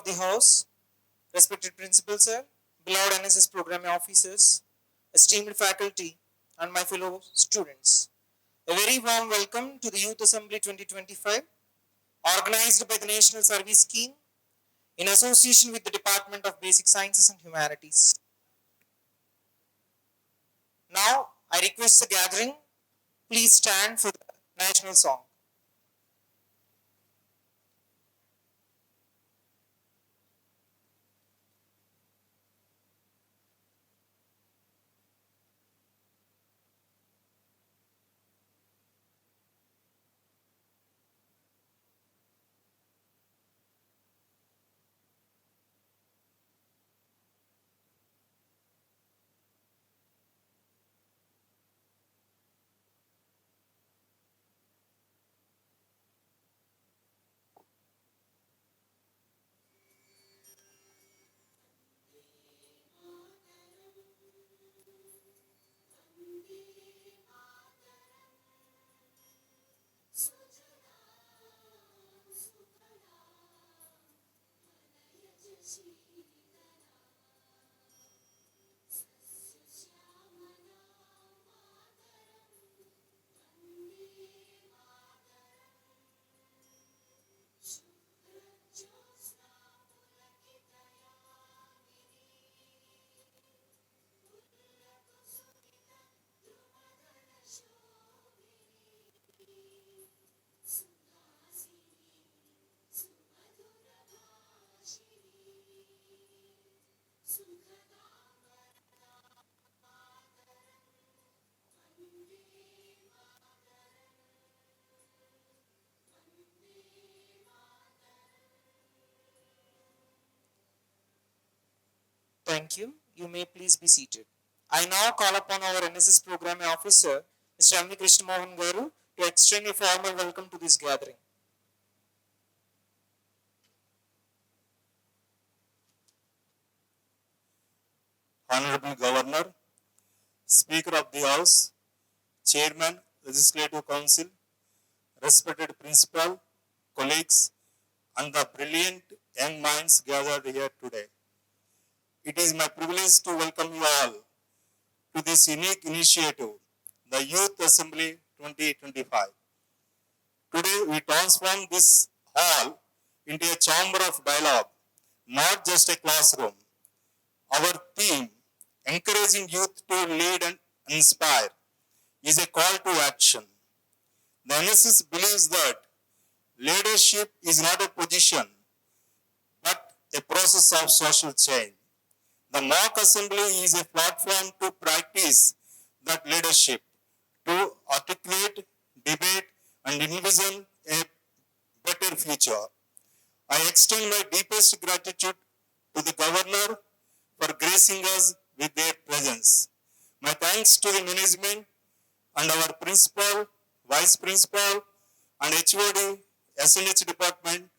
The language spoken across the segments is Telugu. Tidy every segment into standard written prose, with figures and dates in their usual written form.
the House, respected Principal Sir, beloved NSS Program Officers, esteemed faculty, and my fellow students. A very warm welcome to the Youth Assembly 2025, organized by the National Service Scheme in association with the Department of Basic Sciences and Humanities. Now, I request the gathering, please stand for the national song. Thank you. You may please be seated. I now call upon our NSS Program Officer, Mr. M. V. Krishnamohan Garu, to extend a formal welcome to this gathering. Honorable Governor, Speaker of the House, Chairman, Legislative Council, respected Principal, colleagues, and the brilliant young minds gathered here today. It is my privilege to welcome you all to this unique initiative, the Youth Assembly 2025. Today, we transform this hall into a chamber of dialogue, not just a classroom. Our theme, encouraging youth to lead and inspire, is a call to action. The NSS believes that leadership is not a position, but a process of social change. The mock assembly is a platform to practice that leadership, to articulate, debate, and envision a better future. I extend my deepest gratitude to the Governor for gracing us with their presence. My thanks to the management and our principal, vice principal, and HOD, SNH department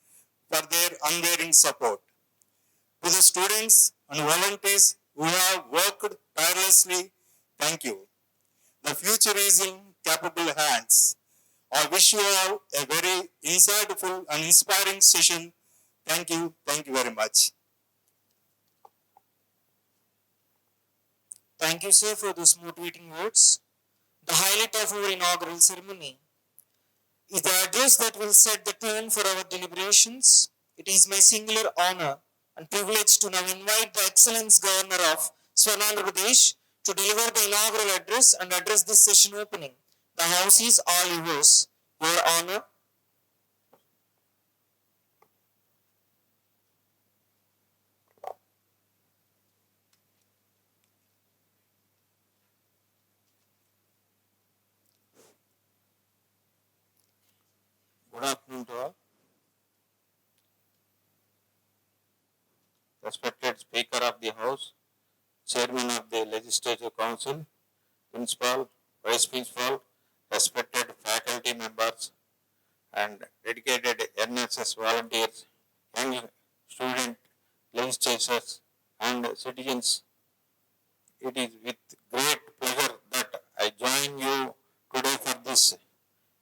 for their unwavering support. To the students and volunteers who have worked tirelessly, thank you. The future is in capable hands. I wish you all a very insightful and inspiring session. Thank you very much. Thank you, sir, for those motivating words. The highlight of our inaugural ceremony is the address that will set the tone for our deliberations. It is my singular honor and privilege to now invite the Excellence Governor of Swarnandhra Pradesh to deliver the inaugural address and address this session opening. The house is all yours, Your Honor. Good afternoon to all. Respected Speaker of the House, Chairman of the Legislative Council, Principal, Vice Principal, respected faculty members, and dedicated NSS volunteers, young student legislators, and citizens. It is with great pleasure that I join you today for this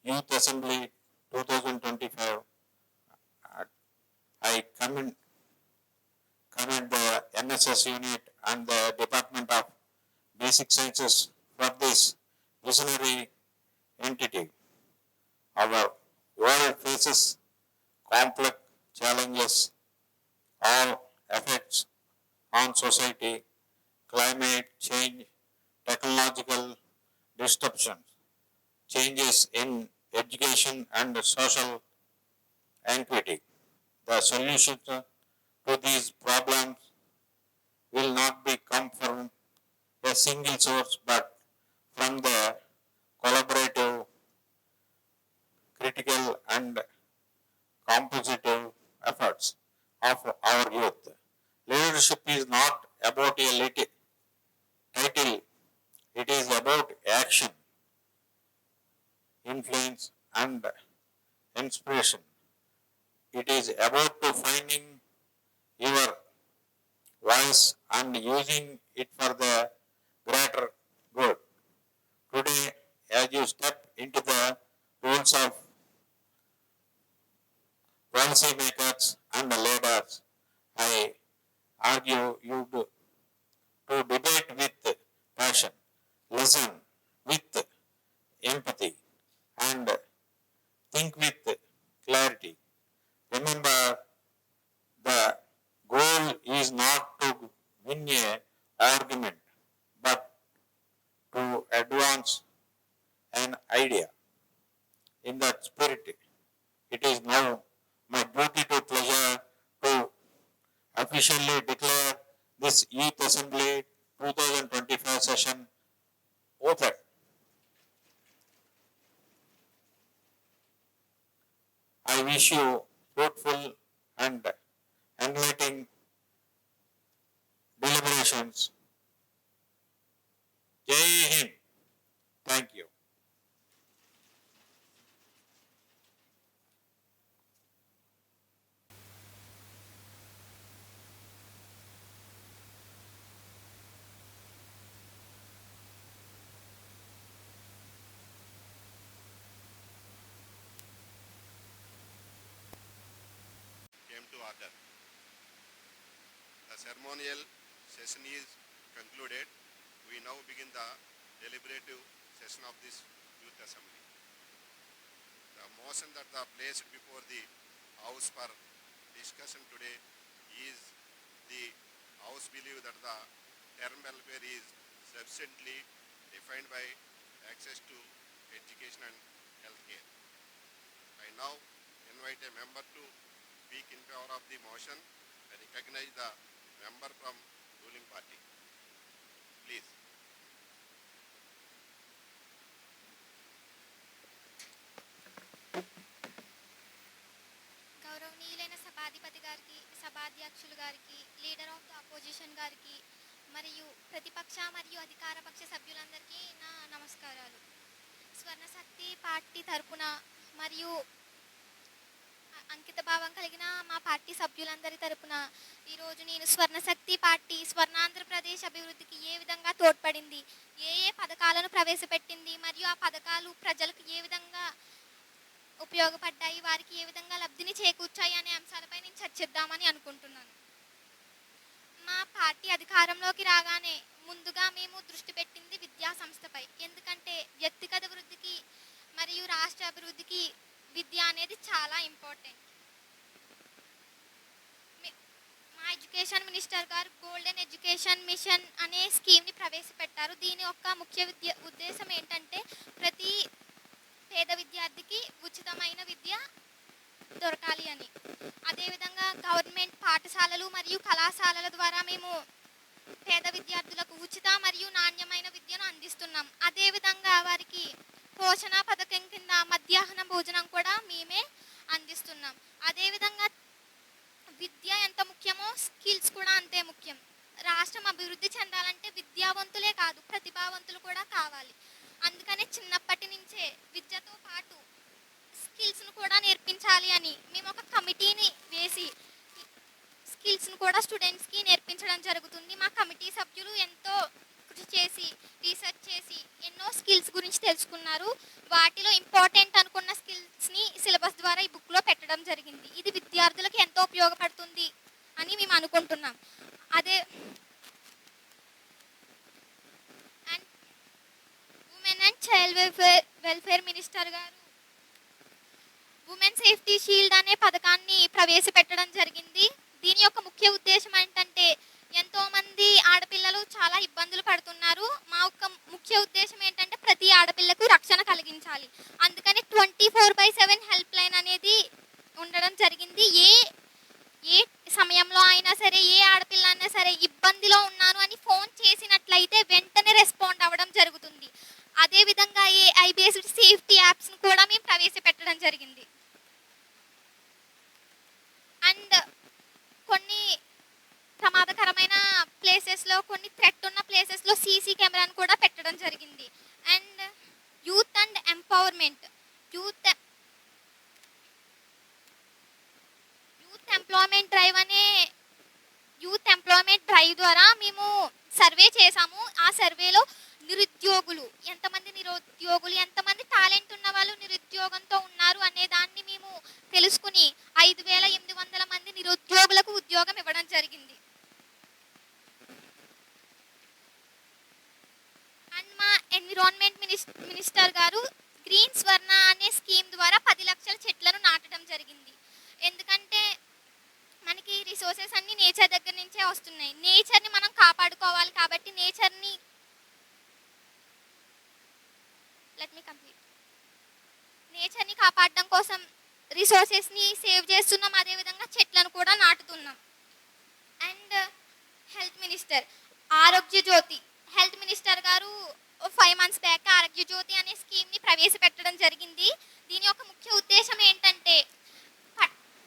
Youth Assembly 2025. I commend Sciences Unit and the Department of Basic Sciences for this visionary entity. Our world faces complex challenges, all effects on society, climate change, technological disruptions, changes in education and social equity. The solution to these problems will not be come from a single source but from the collaborative, critical and compositive efforts of our youth. Leadership is not about a title, it is about action, influence and inspiration. It is about to finding your voice and using it for the greater good. Today, as you step into the roles of policy makers and leaders, I argue you to debate with passion, listen with empathy, and think with clarity. Remember, the goal is not to win an argument, but to advance an idea. In that spirit, it is now my duty to pleasure to officially declare this Youth Assembly 2025 session open. I wish you fruitful and enlightening deliberations. Jai Hind. Thank you. Came to order. The ceremonial session is concluded. We now begin the deliberative session of this Youth Assembly. The motion that the placed before the House for discussion today is the House believe that the term welfare is sufficiently defined by access to education and health care. I now invite a member to speak in favor of the motion. I recognize the member from ruling party. Please. గౌరవనీయులైన సభాధిపతి గారికి, సభాధ్యక్షులు గారికి, లీడర్ ఆఫ్ ద అపోజిషన్ గారికి మరియు ప్రతిపక్ష మరియు అధికార పక్ష సభ్యులందరికీ నా నమస్కారాలు. స్వర్ణశక్తి పార్టీ తరపున మరియు అంకిత భావం కలిగిన మా పార్టీ సభ్యులందరి తరపున ఈరోజు నేను స్వర్ణశక్తి పార్టీ స్వర్ణాంధ్రప్రదేశ్ అభివృద్ధికి ఏ విధంగా తోడ్పడింది, ఏ పథకాలను ప్రవేశపెట్టింది మరియు ఆ పథకాలు ప్రజలకు ఏ విధంగా ఉపయోగపడ్డాయి, వారికి ఏ విధంగా లబ్ధిని చేకూర్చాయి అనే అంశాలపై నేను చర్చిద్దామని అనుకుంటున్నాను. మా పార్టీ అధికారంలోకి రాగానే ముందుగా మేము దృష్టి పెట్టింది విద్యా సంస్థపై. ఎందుకంటే వ్యక్తిగత వృద్ధికి మరియు రాష్ట్ర అభివృద్ధికి విద్య అనేది చాలా ఇంపార్టెంట్. మా ఎడ్యుకేషన్ మినిస్టర్ గారు గోల్డెన్ ఎడ్యుకేషన్ మిషన్ అనే స్కీమ్ని ప్రవేశపెట్టారు. దీని యొక్క ముఖ్య ఉద్దేశం ఏంటంటే ప్రతి పేద విద్యార్థికి ఉచితమైన విద్య దొరకాలి అని. అదేవిధంగా గవర్నమెంట్ పాఠశాలలు మరియు కళాశాలల ద్వారా మేము పేద విద్యార్థులకు ఉచిత మరియు నాణ్యమైన విద్యను అందిస్తున్నాం. అదేవిధంగా వారికి పోషణ పథకం కింద మధ్యాహ్న భోజనం కూడా మేమే అందిస్తున్నాం. అదేవిధంగా విద్య ఎంత ముఖ్యమో స్కిల్స్ కూడా అంతే ముఖ్యం. రాష్ట్రం అభివృద్ధి చెందాలంటే విద్యావంతులే కాదు, ప్రతిభావంతులు కూడా కావాలి. అందుకనే చిన్నప్పటి నుంచే విద్యతో పాటు స్కిల్స్ను కూడా నేర్పించాలి అని మేము ఒక కమిటీని వేసి స్కిల్స్ను కూడా స్టూడెంట్స్కి నేర్పించడం జరుగుతుంది. మా కమిటీ సభ్యులు ఎంతో కృషి చేసి రీసెర్చ్ చేసి ఎన్నో స్కిల్స్ గురించి తెలుసుకున్నారు. వాటిలో ఇంపార్టెంట్ అనుకున్న స్కిల్స్ని సిలబస్ ద్వారా ఈ బుక్లో పెట్టడం జరిగింది. ఇది విద్యార్థులకు ఎంతో ఉపయోగపడుతుంది అని మేము అనుకుంటున్నాం. సోషల్ వెల్ఫేర్ మినిస్టర్ గారు ఉమెన్ సేఫ్టీ షీల్డ్ అనే పథకాన్ని ప్రవేశపెట్టడం జరిగింది. దీని యొక్క ముఖ్య ఉద్దేశం ఏంటంటే ఎంతోమంది ఆడపిల్లలు చాలా ఇబ్బందులు పడుతున్నారు. మా యొక్క ముఖ్య ఉద్దేశం ఏంటంటే ప్రతి ఆడపిల్లకు రక్షణ కలిగించాలి. అందుకని 24/7 హెల్ప్ లైన్ అనేది ఉండడం జరిగింది. ఏ సమయంలో అయినా సరే, ఏ ఆడపిల్ల అయినా సరే ఇబ్బందిలో ఉన్నాను అని ఫోన్ చేసినట్లయితే వెంటనే రెస్పాండ్ అవ్వడం జరుగుతుంది. అదేవిధంగా AI బేస్డ్ సేఫ్టీ యాప్స్ను కూడా మేము ప్రవేశపెట్టడం జరిగింది. అండ్ కొన్ని ప్రమాదకరమైన ప్లేసెస్లో, కొన్ని థ్రెట్ ఉన్న ప్లేసెస్లో CC కెమెరాను కూడా పెట్టడం జరిగింది. And youth and empowerment, youth employment drive ద్వారా మేము సర్వే చేశాము. ఆ సర్వేలో నిరుద్యోగులు ఎంతమంది టాలెంట్ ఉన్న వాళ్ళు నిరుద్యోగంతో ఉన్నారు అనే దాన్ని మేము తెలుసుకుని 5,800 మంది నిరుద్యోగులకు ఉద్యోగం ఇవ్వడం జరిగింది. అండ్ మా ఎన్విరాన్మెంట్ మినిస్టర్ గారు గ్రీన్ స్వర్ణ అనే స్కీమ్ ద్వారా 10 లక్షల చెట్లను నాటడం జరిగింది. ఎందుకంటే మనకి రిసోర్సెస్ అన్ని నేచర్ దగ్గర నుంచే వస్తున్నాయి. నేచర్ని మనం కాపాడుకోవాలి కాబట్టి నేచర్ని కాపాడడం కోసం రిసోర్సెస్ని సేవ్ చేస్తున్నాం. అదేవిధంగా చెట్లను కూడా నాటుతున్నాం. అండ్ హెల్త్ మినిస్టర్ ఆరోగ్య జ్యోతి, హెల్త్ మినిస్టర్ గారు 5 months బ్యాక్ ఆరోగ్య జ్యోతి అనే స్కీమ్ని ప్రవేశపెట్టడం జరిగింది. దీని యొక్క ముఖ్య ఉద్దేశం ఏంటంటే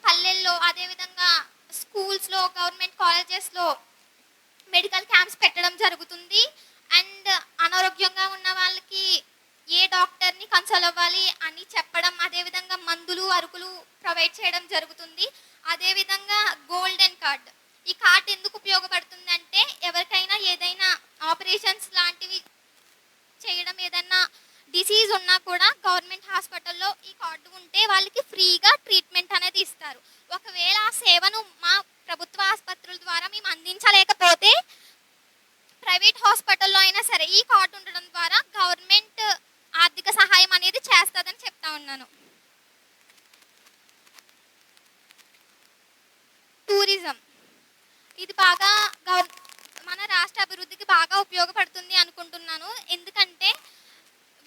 పల్లెల్లో, అదేవిధంగా స్కూల్స్లో, గవర్నమెంట్ కాలేజెస్లో మెడికల్ క్యాంప్స్ పెట్టడం జరుగుతుంది. అండ్ అనారోగ్యంగా ఉన్న వాళ్ళకి ఏ డాక్టర్ని కన్సల్ట్ అవ్వాలి అని చెప్పడం, అదేవిధంగా మందులు అరుకులు ప్రొవైడ్ చేయడం జరుగుతుంది. అదేవిధంగా గోల్డెన్ కార్డ్, ఈ కార్డ్ ఎందుకు ఉపయోగపడుతుంది అంటే ఎవరికైనా ఏదైనా ఆపరేషన్స్ లాంటివి చేయడం, ఏదైనా డిసీజ్ ఉన్నా కూడా గవర్నమెంట్ హాస్పిటల్లో ఈ కార్డు ఉంటే వాళ్ళకి ఫ్రీగా ట్రీట్మెంట్ అనేది ఇస్తారు. ఒకవేళ ఆ సేవను మా ప్రభుత్వ ఆసుపత్రుల ద్వారా మేము అందించలేకపోతే ప్రైవేట్ హాస్పిటల్లో అయినా సరే ఈ కార్డు ఉండడం ద్వారా గవర్నమెంట్ ఆర్థిక సహాయం అనేది చేస్తుందని చెప్తా ఉన్నాను. టూరిజం, ఇది బాగా మన రాష్ట్ర అభివృద్ధికి బాగా ఉపయోగపడుతుంది అనుకుంటున్నాను. ఎందుకంటే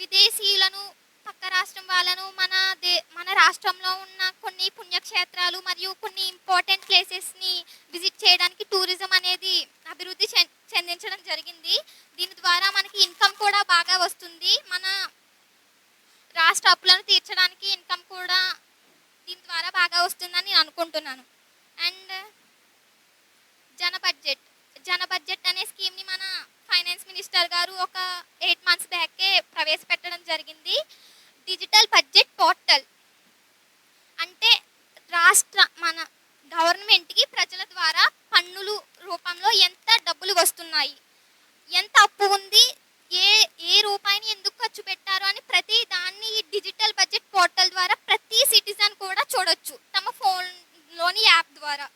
విదేశీయులను, పక్క రాష్ట్రం వాళ్ళను మన రాష్ట్రంలో ఉన్న కొన్ని పుణ్యక్షేత్రాలు మరియు కొన్ని ఇంపార్టెంట్ ప్లేసెస్ని విజిట్ చేయడానికి టూరిజం అనేది అభివృద్ధి చెందించడం జరిగింది. దీని ద్వారా మనకి ఇన్కమ్ కూడా బాగా వస్తుంది. మన రాష్ట్ర అప్పులను తీర్చడానికి ఇన్కమ్ కూడా దీని ద్వారా బాగా వస్తుందని నేను అనుకుంటున్నాను. అండ్ జన బడ్జెట్ అనే స్కీమ్ని మన ఫైనాన్స్ మినిస్టర్ గారు ఒక 8 months బ్యాకే ప్రవేశపెట్టడం జరిగింది. డిజిటల్ బడ్జెట్ పోర్టల్ అంటే మన గవర్నమెంట్కి ప్రజల ద్వారా పన్నులు రూపంలో ఎంత డబ్బులు వస్తున్నాయి, ఎంత అప్పు ఉంది, ఏ రూపాయిని ఎందుకు ఖర్చు పెట్టారు అని ప్రతి దాన్ని ఈ డిజిటల్ బడ్జెట్ పోర్టల్ ద్వారా ప్రతి సిటిజన్ కూడా చూడొచ్చు తమ ఫోన్లోని యాప్ ద్వారా.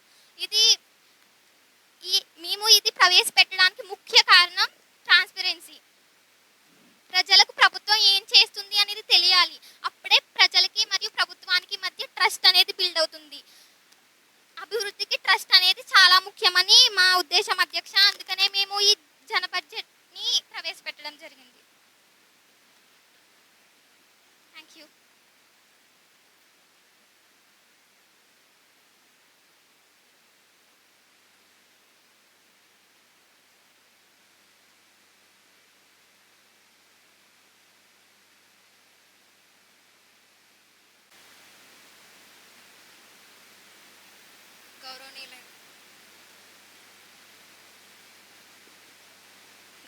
మేము ఇది ప్రవేశపెట్టడానికి ముఖ్య కారణం ట్రాన్స్పరెన్సీ. ప్రజలకు ప్రభుత్వం ఏం చేస్తుంది అనేది తెలియాలి. అప్పుడే ప్రజలకి మరియు ప్రభుత్వానికి మధ్య ట్రస్ట్ అనేది బిల్డ్ అవుతుంది. అభివృద్ధికి ట్రస్ట్ అనేది చాలా ముఖ్యమని మా ఉద్దేశం అధ్యక్ష. అందుకనే మేము ఈ జన బడ్జెట్ని ప్రవేశపెట్టడం జరిగింది. Thank you.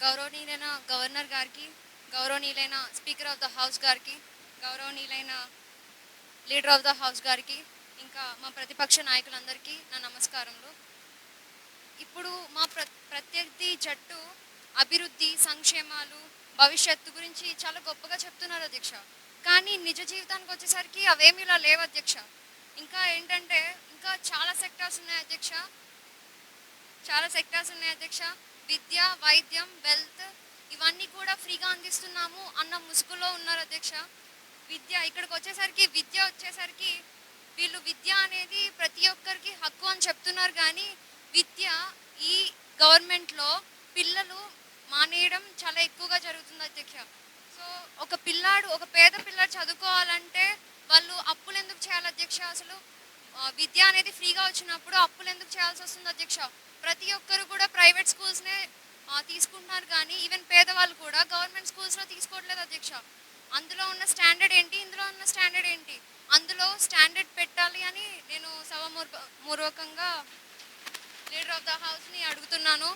గౌరవనీయులైన గవర్నర్ గారికి, గౌరవనీయులైన స్పీకర్ ఆఫ్ ద హౌస్ గారికి, గౌరవనీయులైన లీడర్ ఆఫ్ ద హౌస్ గారికి, ఇంకా మా ప్రతిపక్ష నాయకులందరికీ నా నమస్కారములు. ఇప్పుడు మా ప్రత్యర్థి జట్టు అభివృద్ధి, సంక్షేమాలు, భవిష్యత్తు గురించి చాలా గొప్పగా చెప్తున్నారు అధ్యక్ష. కానీ నిజ జీవితానికి వచ్చేసరికి అవేమీ ఇలా లేవు అధ్యక్ష. ఇంకా ఏంటంటే ఇంకా చాలా సెక్టార్స్ ఉన్నాయి అధ్యక్ష. విద్య, వైద్యం, వెల్త్, ఇవన్నీ కూడా ఫ్రీగా అందిస్తున్నాము అన్న ముసుగులో ఉన్నారు అధ్యక్ష. ఇక్కడికి వచ్చేసరికి విద్య వచ్చేసరికి వీళ్ళు విద్య అనేది ప్రతి ఒక్కరికి హక్కు అని చెప్తున్నారు, కానీ విద్య ఈ గవర్నమెంట్లో పిల్లలు మానేయడం చాలా ఎక్కువగా జరుగుతుంది అధ్యక్ష. సో ఒక పేద పిల్లాడు చదువుకోవాలంటే వాళ్ళు అప్పులు ఎందుకు చేయాలి అధ్యక్ష? అసలు విద్య అనేది ఫ్రీగా వచ్చినప్పుడు అప్పులు ఎందుకు చేయాల్సి వస్తుంది అధ్యక్ష? ప్రతి ఒక్కరు కూడా ప్రైవేట్ స్కూల్స్నే తీసుకుంటున్నారు, కానీ ఈవెన్ పేదవాళ్ళు కూడా గవర్నమెంట్ స్కూల్స్లో తీసుకోవట్లేదు అధ్యక్ష. అందులో ఉన్న స్టాండర్డ్ ఏంటి, ఇందులో ఉన్న స్టాండర్డ్ ఏంటి? అందులో స్టాండర్డ్ పెట్టాలి అని నేను సభాపూర్వకంగా లీడర్ ఆఫ్ ద హౌస్ని అడుగుతున్నాను.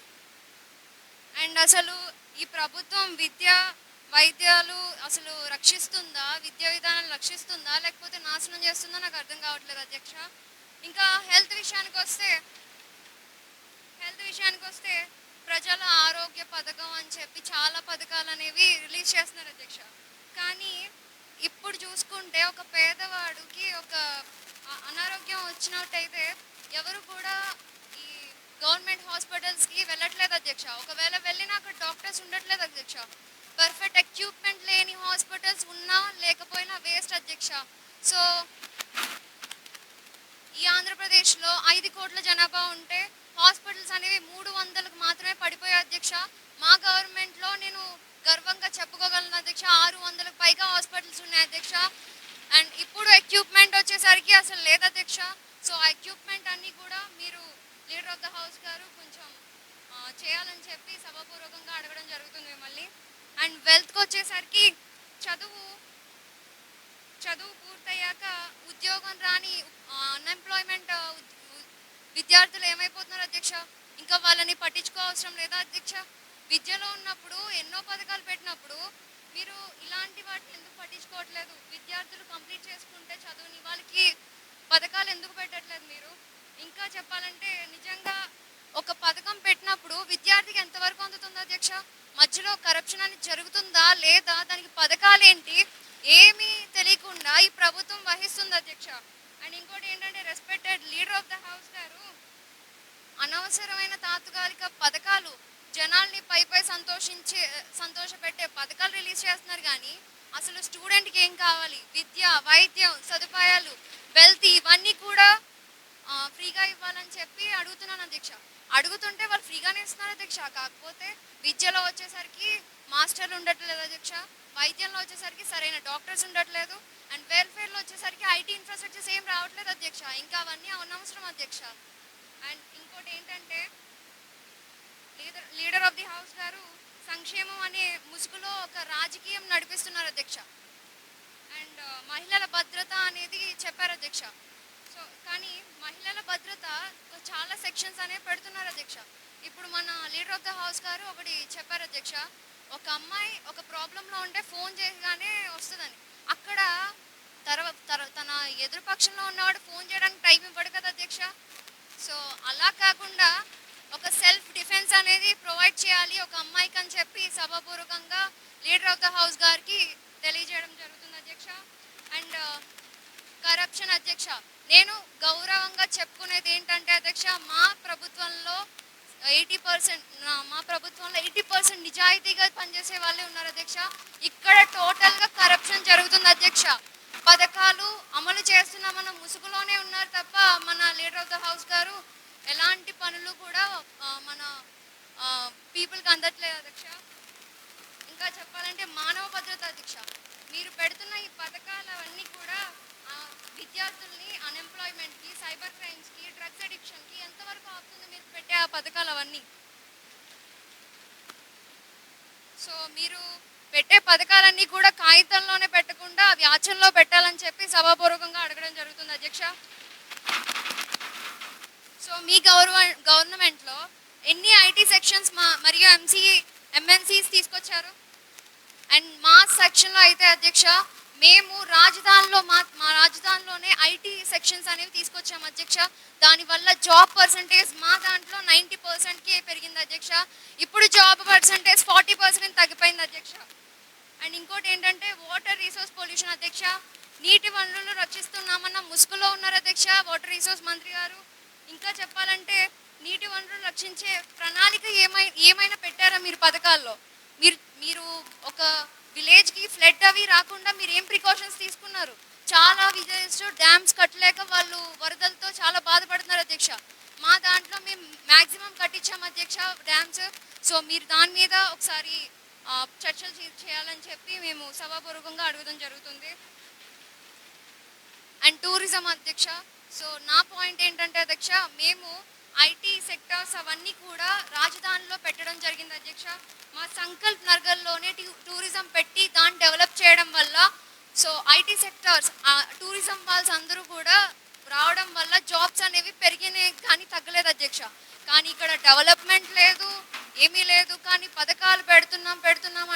అండ్ అసలు ఈ ప్రభుత్వం వైద్యాలు అసలు రక్షిస్తుందా, విద్యా విధానాలు రక్షిస్తుందా, లేకపోతే నాశనం చేస్తుందా నాకు అర్థం కావట్లేదు అధ్యక్ష. ఇంకా హెల్త్ విషయానికి వస్తే ప్రజల ఆరోగ్య పథకం అని చెప్పి చాలా పథకాలు అనేవి రిలీజ్ చేస్తున్నారు అధ్యక్ష. కానీ ఇప్పుడు చూసుకుంటే ఒక పేదవాడికి ఒక అనారోగ్యం వచ్చినట్టయితే ఎవరు కూడా ఈ గవర్నమెంట్ హాస్పిటల్స్కి వెళ్ళట్లేదు అధ్యక్ష. ఒకవేళ వెళ్ళినా అక్కడ డాక్టర్స్ ఉండట్లేదు అధ్యక్ష. పర్ఫెక్ట్ ఎక్విప్మెంట్ లేని హాస్పిటల్స్ ఉన్నా లేకపోయినా వేస్ట్ అధ్యక్ష. సో ఈ ఆంధ్రప్రదేశ్లో 5 కోట్ల జనాభా ఉంటే హాస్పిటల్స్ అనేవి 300కు మాత్రమే పడిపోయాయి అధ్యక్ష. మా గవర్నమెంట్లో నేను గర్వంగా చెప్పుకోగలను అధ్యక్ష, 600కు పైగా హాస్పిటల్స్ ఉన్నాయి అధ్యక్ష. అండ్ ఇప్పుడు ఎక్విప్మెంట్ వచ్చేసరికి అసలు లేదు అధ్యక్ష. సో ఆ ఎక్విప్మెంట్ అన్నీ కూడా మీరు లీడర్ ఆఫ్ ద హౌస్ గారు కొంచెం చేయాలని చెప్పి సభాపూర్వకంగా అడగడం జరుగుతుంది మిమ్మల్ని. అండ్ వెల్త్కి వచ్చేసరికి చదువు పూర్తయ్యాక ఉద్యోగం రాని అన్ఎంప్లాయ్మెంట్ విద్యార్థులు ఏమైపోతున్నారు అధ్యక్ష? ఇంకా వాళ్ళని పట్టించుకోవసరం లేదా అధ్యక్ష? విద్యలో ఉన్నప్పుడు ఎన్నో పథకాలు పెట్టినప్పుడు మీరు ఇలాంటి వాటిని ఎందుకు పట్టించుకోవట్లేదు? విద్యార్థులు కంప్లీట్ చేసుకుంటే చదువుని వాళ్ళకి పథకాలు ఎందుకు పెట్టట్లేదు మీరు? ఇంకా చెప్పాలంటే నిజంగా ఒక పథకం పెట్టినప్పుడు విద్యార్థికి ఎంతవరకు అందుతుంది అధ్యక్ష? మధ్యలో కరప్షన్ అనేది జరుగుతుందా లేదా, దానికి పథకాలు ఏంటి ఏమీ తెలియకుండా ఈ ప్రభుత్వం వహిస్తుంది అధ్యక్ష. అండ్ ఇంకోటి ఏంటంటే respected leader of the house గారు అనవసరమైన తాత్కాలిక పథకాలు జనాల్ని పై సంతోషపెట్టే పథకాలు రిలీజ్ చేస్తున్నారు, కానీ అసలు స్టూడెంట్కి ఏం కావాలి, విద్య, వైద్యం, సదుపాయాలు, వెల్త్ ఇవన్నీ కూడా ఫ్రీగా ఇవ్వాలని చెప్పి అడుగుతున్నాను అధ్యక్ష. అడుగుతుంటే వాళ్ళు ఫ్రీగానే ఇస్తున్నారు అధ్యక్ష. కాకపోతే విద్యలో వచ్చేసరికి మాస్టర్లు ఉండట్లేదు అధ్యక్ష, వైద్యంలో వచ్చేసరికి సరైన డాక్టర్స్ ఉండట్లేదు, అండ్ వెల్ఫేర్లో వచ్చేసరికి ఐటీ ఇన్ఫ్రాస్ట్రక్చర్స్ ఏం రావట్లేదు అధ్యక్ష. ఇంకా అవన్నీ అనవసరం అధ్యక్ష. అండ్ ఇంకోటి ఏంటంటే లీడర్ ఆఫ్ ది హౌస్ గారు సంక్షేమం అనే ముసుగులో ఒక రాజకీయం నడిపిస్తున్నారు అధ్యక్ష. అండ్ మహిళల భద్రత అనేది చెప్పారు అధ్యక్ష. సో కానీ మహిళల భద్రత చాలా సెక్షన్స్ అనేవి పెడుతున్నారు అధ్యక్ష. ఇప్పుడు మన లీడర్ ఆఫ్ ద హౌస్ గారు ఒకటి చెప్పారు అధ్యక్ష, ఒక అమ్మాయి ఒక ప్రాబ్లంలో ఉంటే ఫోన్ చేయగానే వస్తుందని. అక్కడ తన ఎదురుపక్షంలో ఉన్నవాడు ఫోన్ చేయడానికి టైం ఇవ్వడు కదా అధ్యక్ష. సో అలా కాకుండా ఒక సెల్ఫ్ డిఫెన్స్ అనేది ప్రొవైడ్ చేయాలి ఒక అమ్మాయికి అని చెప్పి సభాపూర్వకంగా లీడర్ ఆఫ్ ద హౌస్ గారికి తెలియజేయడం జరుగుతుంది అధ్యక్ష. అండ్ కరప్షన్ అధ్యక్ష, నేను గౌరవంగా చెప్పుకునేది ఏంటంటే అధ్యక్ష, మా ప్రభుత్వంలో 80% నిజాయితీగా పనిచేసే వాళ్ళే ఉన్నారు అధ్యక్ష. ఇక్కడ టోటల్గా కరప్షన్ జరుగుతుంది అధ్యక్ష. పథకాలు అమలు చేస్తున్నామన్న ముసుగులోనే ఉన్నారు తప్ప మన లీడర్ ఆఫ్ ద హౌస్ గారు ఎలాంటి పనులు కూడా మన పీపుల్కి అందట్లేదు అధ్యక్ష. ఇంకా చెప్పాలంటే మానవ భద్రత అధ్యక్ష, మీరు పెడుతున్న ఈ పథకాలవన్నీ కూడా విద్యార్థుల్ని అన్ఎంప్లాయ్మెంట్కి, సైబర్ క్రైమ్స్కి, డ్రగ్స్ అడిక్షన్కి ఎంతవరకు ఆపుతుంది మీరు పెట్టే ఆ పథకాలు అవన్నీ? సో మీరు పెట్టే పథకాలన్నీ కూడా కాగితంలోనే పెట్టకుండా అవి ఆచరణలో పెట్టాలని చెప్పి సభాపూర్వకంగా అడగడం జరుగుతుంది అధ్యక్ష. సో మీ గవర్నమెంట్లో ఎన్ని ఐటీ సెక్షన్స్ మరియు ఎంఎన్సీస్ తీసుకొచ్చారు? అండ్ మా సెక్షన్లో అయితే అధ్యక్ష మేము మా రాజధానిలోనే ఐటీ సెక్షన్స్ అనేవి తీసుకొచ్చాము అధ్యక్ష. దానివల్ల జాబ్ పర్సంటేజ్ మా దాంట్లో 90%కి పెరిగింది అధ్యక్ష. ఇప్పుడు జాబ్ పర్సంటేజ్ 40% తగ్గిపోయింది అధ్యక్ష. అండ్ ఇంకోటి ఏంటంటే వాటర్ రీసోర్స్ పొల్యూషన్ అధ్యక్ష, నీటి వనరులు రక్షిస్తున్నామన్న ముసుగులో ఉన్నారు అధ్యక్ష వాటర్ రీసోర్స్ మంత్రి గారు. ఇంకా చెప్పాలంటే నీటి వనరులు రక్షించే ప్రణాళిక ఏమైనా పెట్టారా మీరు పథకాల్లో? మీరు మీరు ఒక విలేజ్కి ఫ్లడ్ అవి రాకుండా మీరు ఏం ప్రికాషన్స్ తీసుకున్నారు? చాలా విలేజ్లో డ్యామ్స్ కట్టలేక వాళ్ళు వరదలతో చాలా బాధపడుతున్నారు అధ్యక్ష. మా దాంట్లో మేము మ్యాక్సిమం కట్టించాం అధ్యక్ష డ్యామ్స్. సో మీరు దాని మీద ఒకసారి చర్చలు చేయాలని చెప్పి మేము సభాపూర్వకంగా అడగడం జరుగుతుంది. అండ్ టూరిజం అధ్యక్ష, సో నా పాయింట్ ఏంటంటే అధ్యక్ష, మేము ఐటీ సెక్టార్స్ అవన్నీ కూడా రాజధానిలో పెట్టడం జరిగింది అధ్యక్ష. మా సంకల్ప్ నగర్లోనే టూరిజం పెట్టి దాన్ని డెవలప్ చేయడం వల్ల సో ఐటీ సెక్టార్స్ టూరిజం వాళ్ళస్ అందరూ కూడా రావడం వల్ల జాబ్స్ అనేవి పెరిగినాయి కానీ తగ్గలేదు అధ్యక్ష. కానీ ఇక్కడ డెవలప్మెంట్ లేదు, ఏమీ లేదు. కానీ పథకాలు పెడుతున్నాం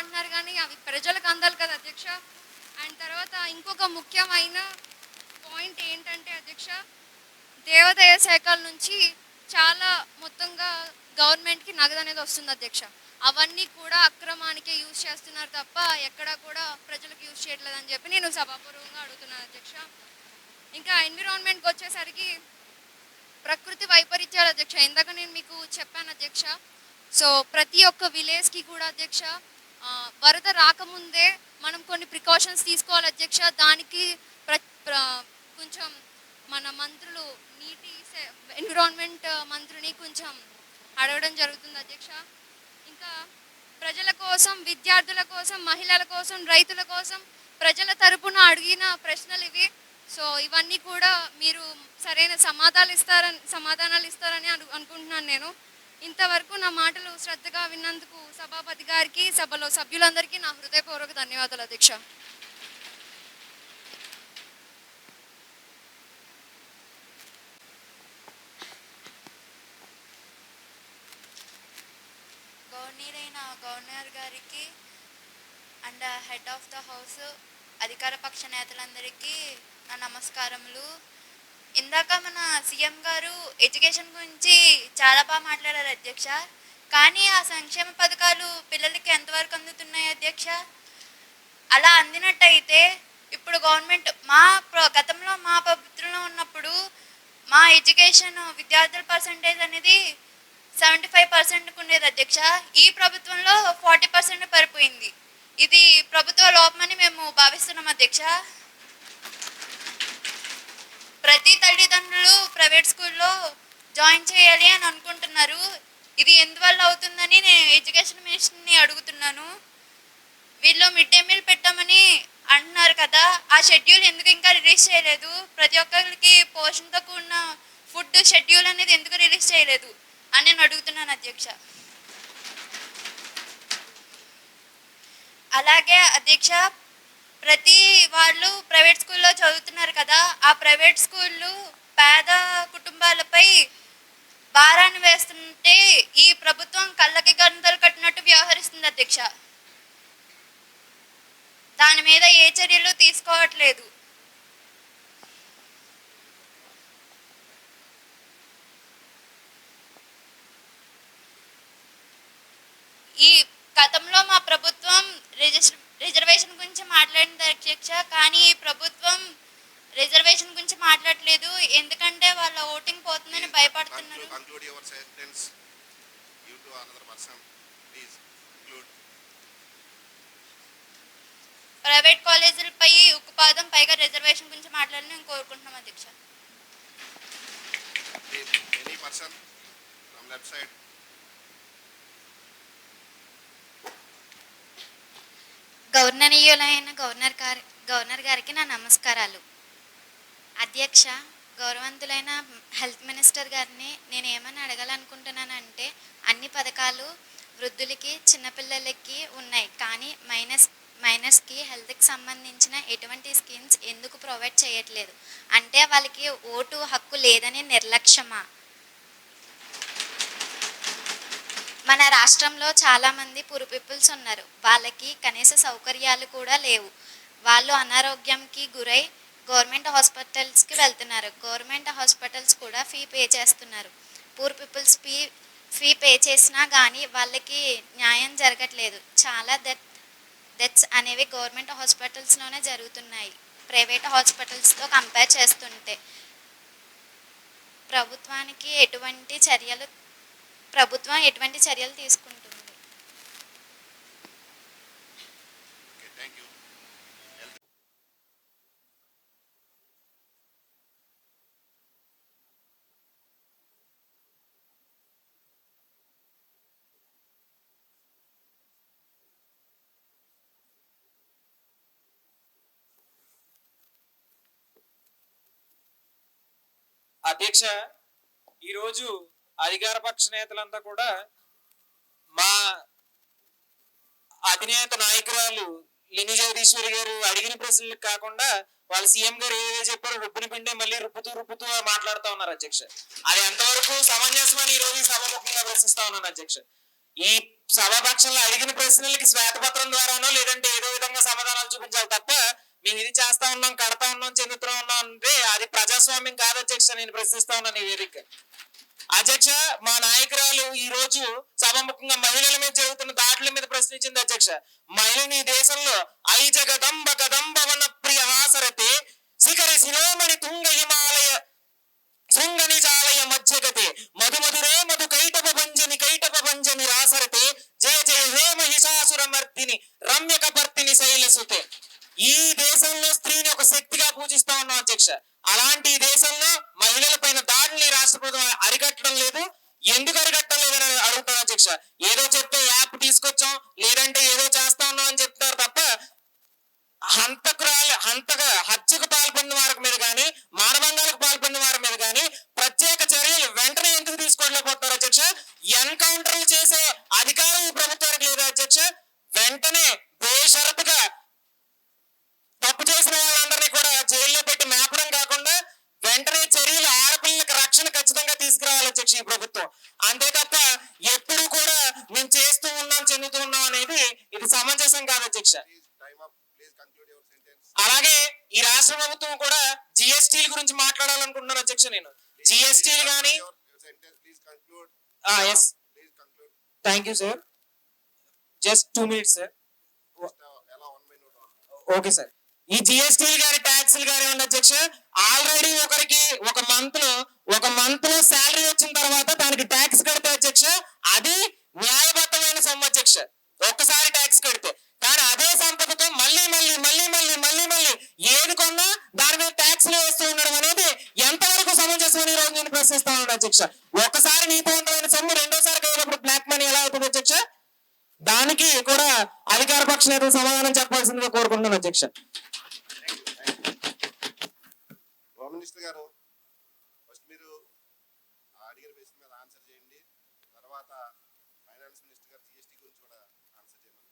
అంటున్నారు కానీ అవి ప్రజలకు అందాలి కదా అధ్యక్ష. అండ్ తర్వాత ఇంకొక ముఖ్యమైన పాయింట్ ఏంటంటే అధ్యక్ష, దేవాదాయ శాఖల నుంచి చాలా మొత్తంగా గవర్నమెంట్కి నగదు అనేది వస్తుంది అధ్యక్ష. అవన్నీ కూడా అక్రమానికే యూజ్ చేస్తున్నారు తప్ప ఎక్కడా కూడా ప్రజలకు యూజ్ చేయట్లేదని చెప్పి నేను సభాపూర్వకంగా అడుగుతున్నాను అధ్యక్ష. ఇంకా ఎన్విరాన్మెంట్కి వచ్చేసరికి ప్రకృతి వైపరీత్యాలు అధ్యక్ష, ఇందాక నేను మీకు చెప్పాను అధ్యక్ష. సో ప్రతి ఒక్క విలేజ్కి కూడా అధ్యక్ష వరద రాకముందే మనం కొన్ని ప్రికాషన్స్ తీసుకోవాలి అధ్యక్ష. దానికి కొంచెం మన మంత్రులు ఎన్విరాన్మెంట్ మంత్రిని కొంచెం అడగడం జరుగుతుంది అధ్యక్ష. ఇంకా ప్రజల కోసం, విద్యార్థుల కోసం, మహిళల కోసం, రైతుల కోసం ప్రజల తరపున అడిగిన ప్రశ్నలు ఇవి. సో ఇవన్నీ కూడా మీరు సరైన సమాధానాలు ఇస్తారని అనుకుంటున్నాను నేను. ఇంతవరకు నా మాటలు శ్రద్ధగా విన్నందుకు సభాపతి గారికి, సభలో సభ్యులందరికీ నా హృదయపూర్వక ధన్యవాదాలు అధ్యక్ష. గవర్నర్ గారికి and head of the house అధికార పక్ష నేతలందరికీ నా నమస్కారములు. ఇందాక మన సీఎం గారు ఎడ్యుకేషన్ గురించి చాలా బాగా మాట్లాడారు అధ్యక్ష. కానీ ఆ సంక్షేమ పథకాలు పిల్లలకి ఎంతవరకు అందుతున్నాయి అధ్యక్ష? అలా అందినట్టయితే ఇప్పుడు గవర్నమెంట్ గతంలో మా ప్రభుత్వంలో ఉన్నప్పుడు మా ఎడ్యుకేషన్ విద్యార్థుల పర్సంటేజ్ అనేది 75% ఉండేది అధ్యక్ష. ఈ ప్రభుత్వంలో 40% పడిపోయింది. ఇది ప్రభుత్వ లోపమని మేము భావిస్తున్నాం అధ్యక్ష. ప్రతి తల్లిదండ్రులు ప్రైవేట్ స్కూల్లో జాయిన్ చేయాలి అని అనుకుంటున్నారు. ఇది ఎందువల్ల అవుతుందని నేను ఎడ్యుకేషన్ మినిస్టర్ని అడుగుతున్నాను. వీళ్ళు మిడ్ డే మీల్ పెట్టామని అంటున్నారు కదా, ఆ షెడ్యూల్ ఎందుకు ఇంకా రిలీజ్ చేయలేదు? ప్రతి ఒక్కరికి పోషణతో కూడిన ఫుడ్ షెడ్యూల్ అనేది ఎందుకు రిలీజ్ చేయలేదు అని నేను అడుగుతున్నాను అధ్యక్ష. అలాగే అధ్యక్ష, ప్రతి వాళ్ళు ప్రైవేట్ స్కూల్లో చదువుతున్నారు కదా, ఆ ప్రైవేట్ స్కూళ్ళు పేద కుటుంబాలపై భారాన్ని వేస్తుంటే ఈ ప్రభుత్వం కళ్ళకి గంతలు కట్టినట్టు వ్యవహరిస్తుంది అధ్యక్ష. దాని మీద ఏ చర్యలు తీసుకోవట్లేదు. ఈ గతంలో మా ప్రభుత్వం రిజర్వేషన్ గురించి మాట్లాడింది అధ్యక్ష. కానీ ఈ ప్రభుత్వం రిజర్వేషన్ గురించి మాట్లాడలేదు. ఎందుకంటే వాళ్ళ ఓటింగ్ పోతుందని భయపడుతున్నారు. ప్రైవేట్ కాలేజీలపై ఉక్కుపాదం, పైగా రిజర్వేషన్ గురించి మాట్లాడాలని నేను కోరుకుంటున్నాం అధ్యక్ష. గౌరవనీయులైన గవర్నర్ గారికి నా నమస్కారాలు. అధ్యక్ష, గౌరవంతులైన హెల్త్ మినిస్టర్ గారిని నేను ఏమని అడగాలనుకుంటున్నానంటే, అన్ని పథకాలు వృద్ధులకి, చిన్నపిల్లలకి ఉన్నాయి, కానీ మైనర్స్కి హెల్త్కి సంబంధించిన ఎటువంటి స్కీమ్స్ ఎందుకు ప్రొవైడ్ చేయట్లేదు? అంటే వాళ్ళకి ఓటు హక్కు లేదని నిర్లక్ష్యమా? మన రాష్ట్రంలో చాలామంది పూర్ పీపుల్స్ ఉన్నారు, వాళ్ళకి కనీస సౌకర్యాలు కూడా లేవు. వాళ్ళు అనారోగ్యంకి గురై గవర్నమెంట్ హాస్పిటల్స్కి వెళ్తున్నారు. గవర్నమెంట్ హాస్పిటల్స్ కూడా ఫీ పే చేస్తున్నారు. పూర్ పీపుల్స్ ఫీ పే చేసినా కానీ వాళ్ళకి న్యాయం జరగట్లేదు. చాలా డెత్స్ అనేవి గవర్నమెంట్ హాస్పిటల్స్లోనే జరుగుతున్నాయి ప్రైవేట్ హాస్పిటల్స్తో కంపేర్ చేస్తుంటే. ప్రభుత్వం ఎటువంటి చర్యలు తీసుకుంటుంది? అధ్యక్ష, ఈరోజు అధికార పక్ష నేతలంతా కూడా మా అధినేత నాయకురాలు లిని జగదీశ్వరి గారు అడిగిన ప్రశ్నలకు కాకుండా వాళ్ళ సీఎం గారు ఏదో చెప్పారో రుబ్బుని పిండే మళ్ళీ రుబ్బుతూ మాట్లాడుతూ ఉన్నారు అధ్యక్ష. అది ఎంతవరకు సమంజసమని ఈ రోజు సభాముఖంగా ప్రశ్నిస్తా ఉన్నాను అధ్యక్ష. ఈ సభాపక్షంలో అడిగిన ప్రశ్నలకి శ్వేతపత్రం ద్వారానో లేదంటే ఏదో విధంగా సమాధానాలు చూపించాలి తప్ప మేము ఇది చేస్తా ఉన్నాం, కడతా ఉన్నాం, చెందుతూ ఉన్నాం అంటే అది ప్రజాస్వామ్యం కాదు అధ్యక్ష. నేను ప్రశ్నిస్తా ఉన్నాను ఈ వేదిక. అధ్యక్ష, మా నాయకురాలు ఈ రోజు సభాముఖంగా మహిళల మీద జరుగుతున్న దాడుల మీద ప్రశ్నించింది అధ్యక్ష. మహిళని దేశంలో ఐ జగదంబ గదంబవన ప్రియ హాసరతే శిఖరి శిరోమణి తుంగ హిమాలయ శృంగ నిజాలయ మధ్యగతే మధుమధురే మధు కైటప భంజని రాసరతే జయ జయ హే మహిషాసుర మర్దిని రమ్య కపర్తిని శైలసుతే. ఈ దేశంలో స్త్రీని ఒక శక్తిగా పూజిస్తా ఉన్నాం అధ్యక్ష. అలాంటి ఈ దేశంలో మహిళల పైన దాడిని రాష్ట్ర ప్రభుత్వం అరికట్టడం లేదు. ఎందుకు అరికట్టడం లేదని అడుగుతాను అధ్యక్ష. ఏదో చెప్తే యాప్ తీసుకొచ్చాం లేదంటే ఏదో చేస్తా ఉన్నాం అని చెప్తారు తప్ప హత్యకు పాల్పడిన వారి మీద కానీ మానభంగాలకు పాల్పడిన వారి మీద కానీ ప్రత్యేక చర్యలు వెంటనే ఎందుకు తీసుకోలేకపోతున్నారు అధ్యక్ష? ఎన్కౌంటర్లు చేసే అధికారం ఈ ప్రభుత్వానికి లేదు అధ్యక్ష. వెంటనే బేషరతుగా తప్పు చేసిన వాళ్ళందరినీ కూడా జైల్లో పెట్టి మేపడం కాకుండా వెంటనే చర్యలు ఆడపిల్లలకు రక్షణ ఖచ్చితంగా తీసుకురావాలి అధ్యక్ష ఈ ప్రభుత్వం. అంతే తప్ప ఎప్పుడు కూడా మేము చేస్తూ ఉన్నాం, చెందుతూ ఉన్నాం అనేది ఇది సమంజసం కాదు అధ్యక్ష. అలాగే ఈ రాష్ట్ర ప్రభుత్వం కూడా జిఎస్టీల గురించి మాట్లాడాలనుకుంటున్నాను అధ్యక్ష. నేను జిఎస్టీలు కానీ thank you sir, just 2 minutes sir. Okay sir. ఈ జిఎస్టీలు గారి ట్యాక్స్లు కానివ్వండి అధ్యక్ష, ఆల్రెడీ ఒకరికి ఒక మంత్ లో శాలరీ వచ్చిన తర్వాత దానికి ట్యాక్స్ కడితే అధ్యక్ష అది న్యాయబద్ధమైన సొమ్ము అధ్యక్ష, ఒక్కసారి ట్యాక్స్ కడితే. కానీ అదే సంపదతో మళ్ళీ ఏది కొన్నా దాని మీద ట్యాక్స్లు వేస్తూ ఉండడం అనేది ఎంతవరకు సమంజసం అని రోజు నేను ప్రశ్నిస్తా ఉన్నాను అధ్యక్ష. ఒకసారి నీతివంతమైన సొమ్ము రెండోసారి కలిగినప్పుడు బ్లాక్ మనీ ఎలా అవుతుంది అధ్యక్ష? దానికి కూడా అధికార పక్ష నేతలు సమాధానం చెప్పాల్సిందిగా కోరుకుంటున్నాను అధ్యక్ష. హోమ్ మినిస్టర్ గారు, ఫస్ట్ మీరు అడిగిన ప్రశ్న మీద ఆన్సర్ చేయండి. తర్వాత ఫైనాన్స్ మినిస్టర్ గారు జిఎస్టీ గురించి కూడా ఆన్సర్ చేయమని.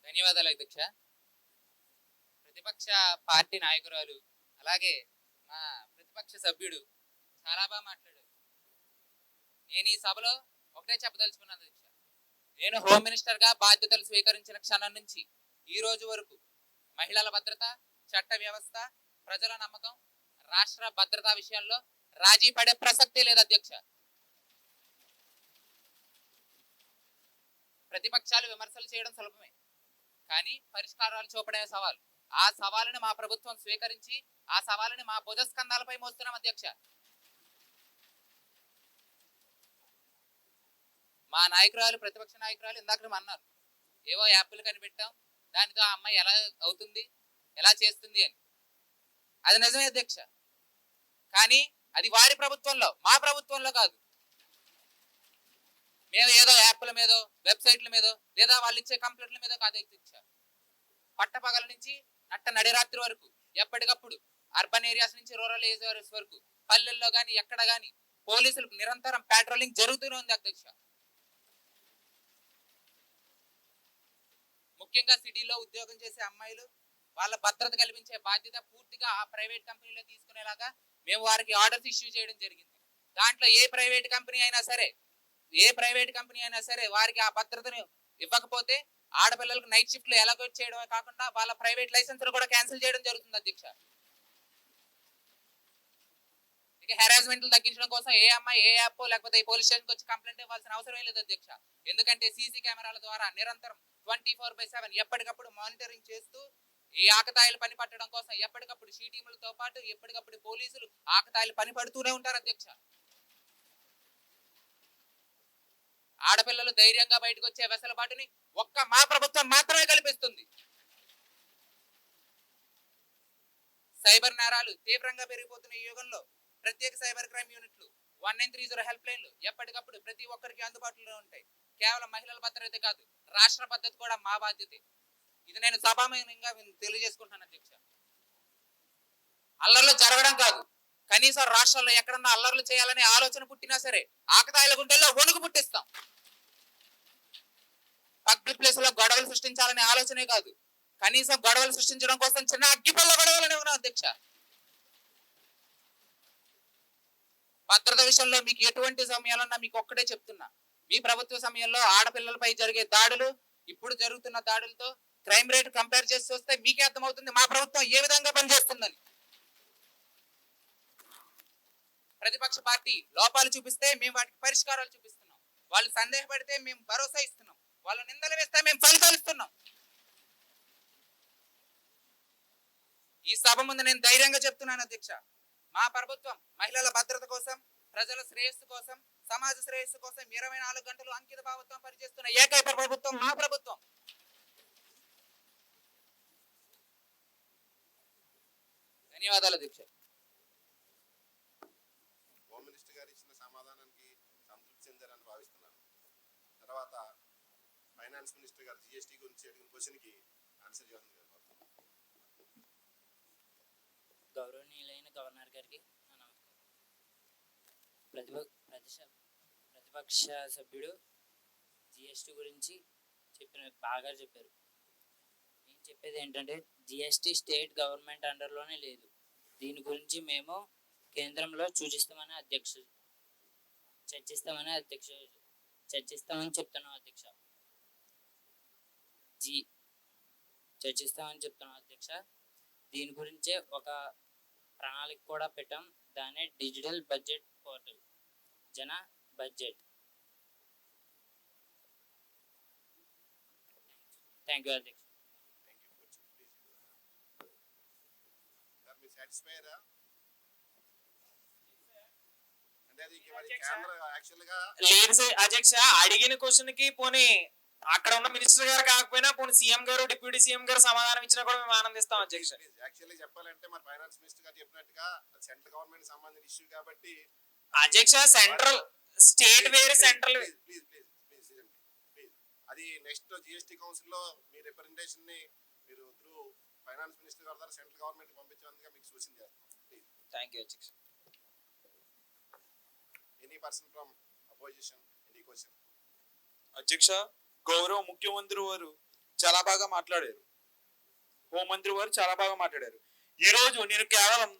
ధన్యవాదాలు అధ్యక్ష. ప్రతిపక్ష పార్టీ నాయకురాలు అలాగే మా ప్రతిపక్ష సభ్యుడు చాలా బాగా మాట్లాడారు. నేను ఈ సభలో ఒకటే చెప్పదలుచుకున్నాను అధ్యక్ష. నేను హోమ్ మినిస్టర్ గా బాధ్యతలు స్వీకరించిన క్షణం నుంచి ఈ రోజు వరకు మహిళల భద్రత, చట్ట వ్యవస్థ, ప్రజల నమ్మకం, రాష్ట్ర భద్రతా విషయంలో రాజీ పడే ప్రసక్తి లేదు అధ్యక్ష. ప్రతిపక్షాలు విమర్శలు చేయడం సులభమే, కానీ పరిష్కారాలు చూపడే సవాలు. ఆ సవాలుని మా ప్రభుత్వం స్వీకరించి ఆ సవాలుని మా భుజస్కంధాలపై మోస్తున్నాం అధ్యక్ష. మా నాయకురాలు, ప్రతిపక్ష నాయకురాలు ఇందాక అన్నారు ఏవో యాప్లు కనిపెట్టాం, దానితో ఆ అమ్మాయి ఎలా అవుతుంది, ఎలా చేస్తుంది అని. అది నిజమే అధ్యక్ష, కానీ అది వారి ప్రభుత్వంలో, మా ప్రభుత్వంలో కాదు. మేము ఏదో యాప్ల మీదో వెబ్సైట్ల మీదో లేదా వాళ్ళు ఇచ్చే కంప్లైంట్ల మీదో కాదు అధ్యక్ష. పట్టపగల నుంచి నడిరాత్రి వరకు ఎప్పటికప్పుడు అర్బన్ ఏరియాస్ నుంచి రూరల్ ఏరియాస్ వరకు పల్లెల్లో కానీ ఎక్కడ కానీ పోలీసులు నిరంతరం పాట్రోలింగ్ జరుగుతూనే ఉంది అధ్యక్ష. ముఖ్యంగా సిటీలో ఉద్యోగం చేసే అమ్మాయిలు వాళ్ళ భద్రత కల్పించే బాధ్యత పూర్తిగా ఆ ప్రైవేట్ కంపెనీలో తీసుకునేలాగా మేము వారికి ఆర్డర్స్ ఇష్యూ చేయడం జరిగింది. దాంట్లో ఏ ప్రైవేట్ కంపెనీ అయినా సరే వారికి ఆ భద్రతను ఇవ్వకపోతే ఆడపిల్లలకు నైట్ షిఫ్ట్లు ఎలాగోట్ చేయడమే కాకుండా వాళ్ళ ప్రైవేట్ లైసెన్సులు కూడా క్యాన్సిల్ చేయడం జరుగుతుంది అధ్యక్ష. ఇక హెరాస్మెంట్లు తగ్గించడం కోసం ఏ అమ్మాయి ఏ యాప్ లేకపోతే ఈ పోలీస్ స్టేషన్కి వచ్చి కంప్లైంట్ ఇవ్వాల్సిన అవసరం లేదు అధ్యక్ష. ఎందుకంటే సీసీ కెమెరాల ద్వారా నిరంతరం 24/7 ఎప్పటికప్పుడు మానిటరింగ్ చేస్తూ ఈ ఆకతాయిలు పని పట్టడం కోసం ఎప్పటికప్పుడు షీ టీములతో పాటు ఎప్పటికప్పుడు పోలీసులు ఆకతాయిలు పని పడుతూనే ఉంటారు అధ్యక్ష. ఆడపిల్లలు ధైర్యంగా బయటకు వచ్చే వెసలుబాటుని ఒక్క మా ప్రభుత్వం మాత్రమే కల్పిస్తుంది. సైబర్ నేరాలు తీవ్రంగా పెరిగిపోతున్న ఈ యుగంలో ప్రత్యేక సైబర్ క్రైమ్ యూనిట్లు 1930 హెల్ప్ లైన్లు ఎప్పటికప్పుడు ప్రతి ఒక్కరికి అందుబాటులో ఉంటాయి. కేవలం మహిళల భద్రత కాదు, రాష్ట్ర భద్రత కూడా మా బాధ్యతే. ఇది నేను సభాముఖంగా తెలియజేసుకుంటున్నాను అధ్యక్ష. అల్లర్లు జరగడం కాదు, కనీసం రాష్ట్రాల్లో ఎక్కడన్నా అల్లర్లు చేయాలనే ఆలోచన పుట్టినా సరే ఆకతాయిల గుండెల్లో వణుకు పుట్టిస్తాం. పబ్లిక్ ప్లేస్ లో గొడవలు సృష్టించాలనే ఆలోచనే కాదు, కనీసం గొడవలు సృష్టించడం కోసం చిన్న అగ్గిపల్ల గొడవలనే ఉన్నాం అధ్యక్ష. భద్రత విషయంలో మీకు ఎటువంటి సమయాలన్నా మీకు ఒక్కటే చెప్తున్నా, మీ ప్రభుత్వ సమయంలో ఆడపిల్లలపై జరిగే దాడులు ఇప్పుడు జరుగుతున్న దాడులతో క్రైమ్ రేట్ కంపేర్ చేసి చూస్తే మీకే అర్థమవుతుంది మా ప్రభుత్వం ఏ విధంగా పనిచేస్తుందని. ప్రతిపక్ష పార్టీ లోపాలు చూపిస్తే మేము వాటికి పరిష్కారాలు చూపిస్తున్నాం, వాళ్ళు సందేహపడితే మేము భరోసా ఇస్తున్నాం, వాళ్ళు నిందలు వేస్తే మేము ఫలితాలు ఇస్తున్నాం. ఈ సభ ముందు నేను ధైర్యంగా చెప్తున్నాను అధ్యక్ష, మా ప్రభుత్వం మహిళల భద్రత కోసం, ప్రజల శ్రేయస్సు కోసం, సమాజ శ్రేయస్సు కోసం 24 గంటలు అంకిత భావంతో పనిచేస్తున్న ఏకైక ప్రభుత్వం మా ప్రభుత్వం. ధన్యవాదాలు అధ్యక్ష. హోమ్ మినిస్టర్ గారు ఇచ్చిన సమాధానానికి సంతృప్తి చెందారని భావిస్తున్నాను. తర్వాత ఫైనాన్స్ మినిస్టర్ గారు జిఎస్టీ గురించి అడిగిన క్వశ్చన్కి ఆన్సర్ చేస్తుంది గారు. గౌరవనీయులైన గవర్నర్ గారికి నా నమస్కారం. ప్రతిపక్ష సభ్యుడు జిఎస్టీ గురించి బాగా చెప్పారు. నేను చెప్పేది ఏంటంటే జిఎస్టీ స్టేట్ గవర్నమెంట్ అండర్లోనే లేదు. దీని గురించి మేము కేంద్రంలో చర్చిస్తామని చెప్తున్నాం అధ్యక్ష. దీని గురించే ఒక ప్రణాళిక కూడా పెట్టాం. దానే డిజిటల్ బడ్జెట్ పోర్టల్, జన బడ్జెట్. థ్యాంక్ యూ అధ్యక్ష. మీరు సాటిస్ఫైరా? అంటే అది కేంద్ర యాక్చువల్గా లేదు అధ్యక్ష, అడిగిన క్వశ్చన్ కి పోనీ అక్కడ ఉన్న మినిస్టర్ గారు కాకపోయినా పోనీ సీఎం గారు డిప్యూటీ సీఎం గారు సమాధానం ఇచ్చినా కూడా మేము ఆనందిస్తాం అధ్యక్ష. యాక్చువల్లీ చెప్పాలంటే మన ఫైనాన్స్ మినిస్టర్ గారు చెప్పినట్టుగా సెంట్రల్ గవర్నమెంట్ సంబంధించిన ఇష్యూ కాబట్టి అధ్యక్ష సెంట్రల్ స్టేట్ వేరే సెంట్రల్ ప్లీజ్ అది నెక్స్ట్ జిఎస్టీ కౌన్సిల్ లో మీ రిప్రజెంటేషన్ ని మీరు త్రూ ఫైనాన్స్ మినిస్టర్ గారి ద్వారా సెంట్రల్ గవర్నమెంట్ పంపించినందుకు మీకు సూచన చేస్తాం. ప్లీజ్. థ్యాంక్ యూ అధ్యక్ష. Any person from opposition, any question? అధ్యక్ష, గౌరవ ముఖ్యమంత్రి వారు చాలా బాగా మాట్లాడారు, హోంమంత్రి వారు చాలా బాగా మాట్లాడారు. ఈ రోజు నేను కేవలం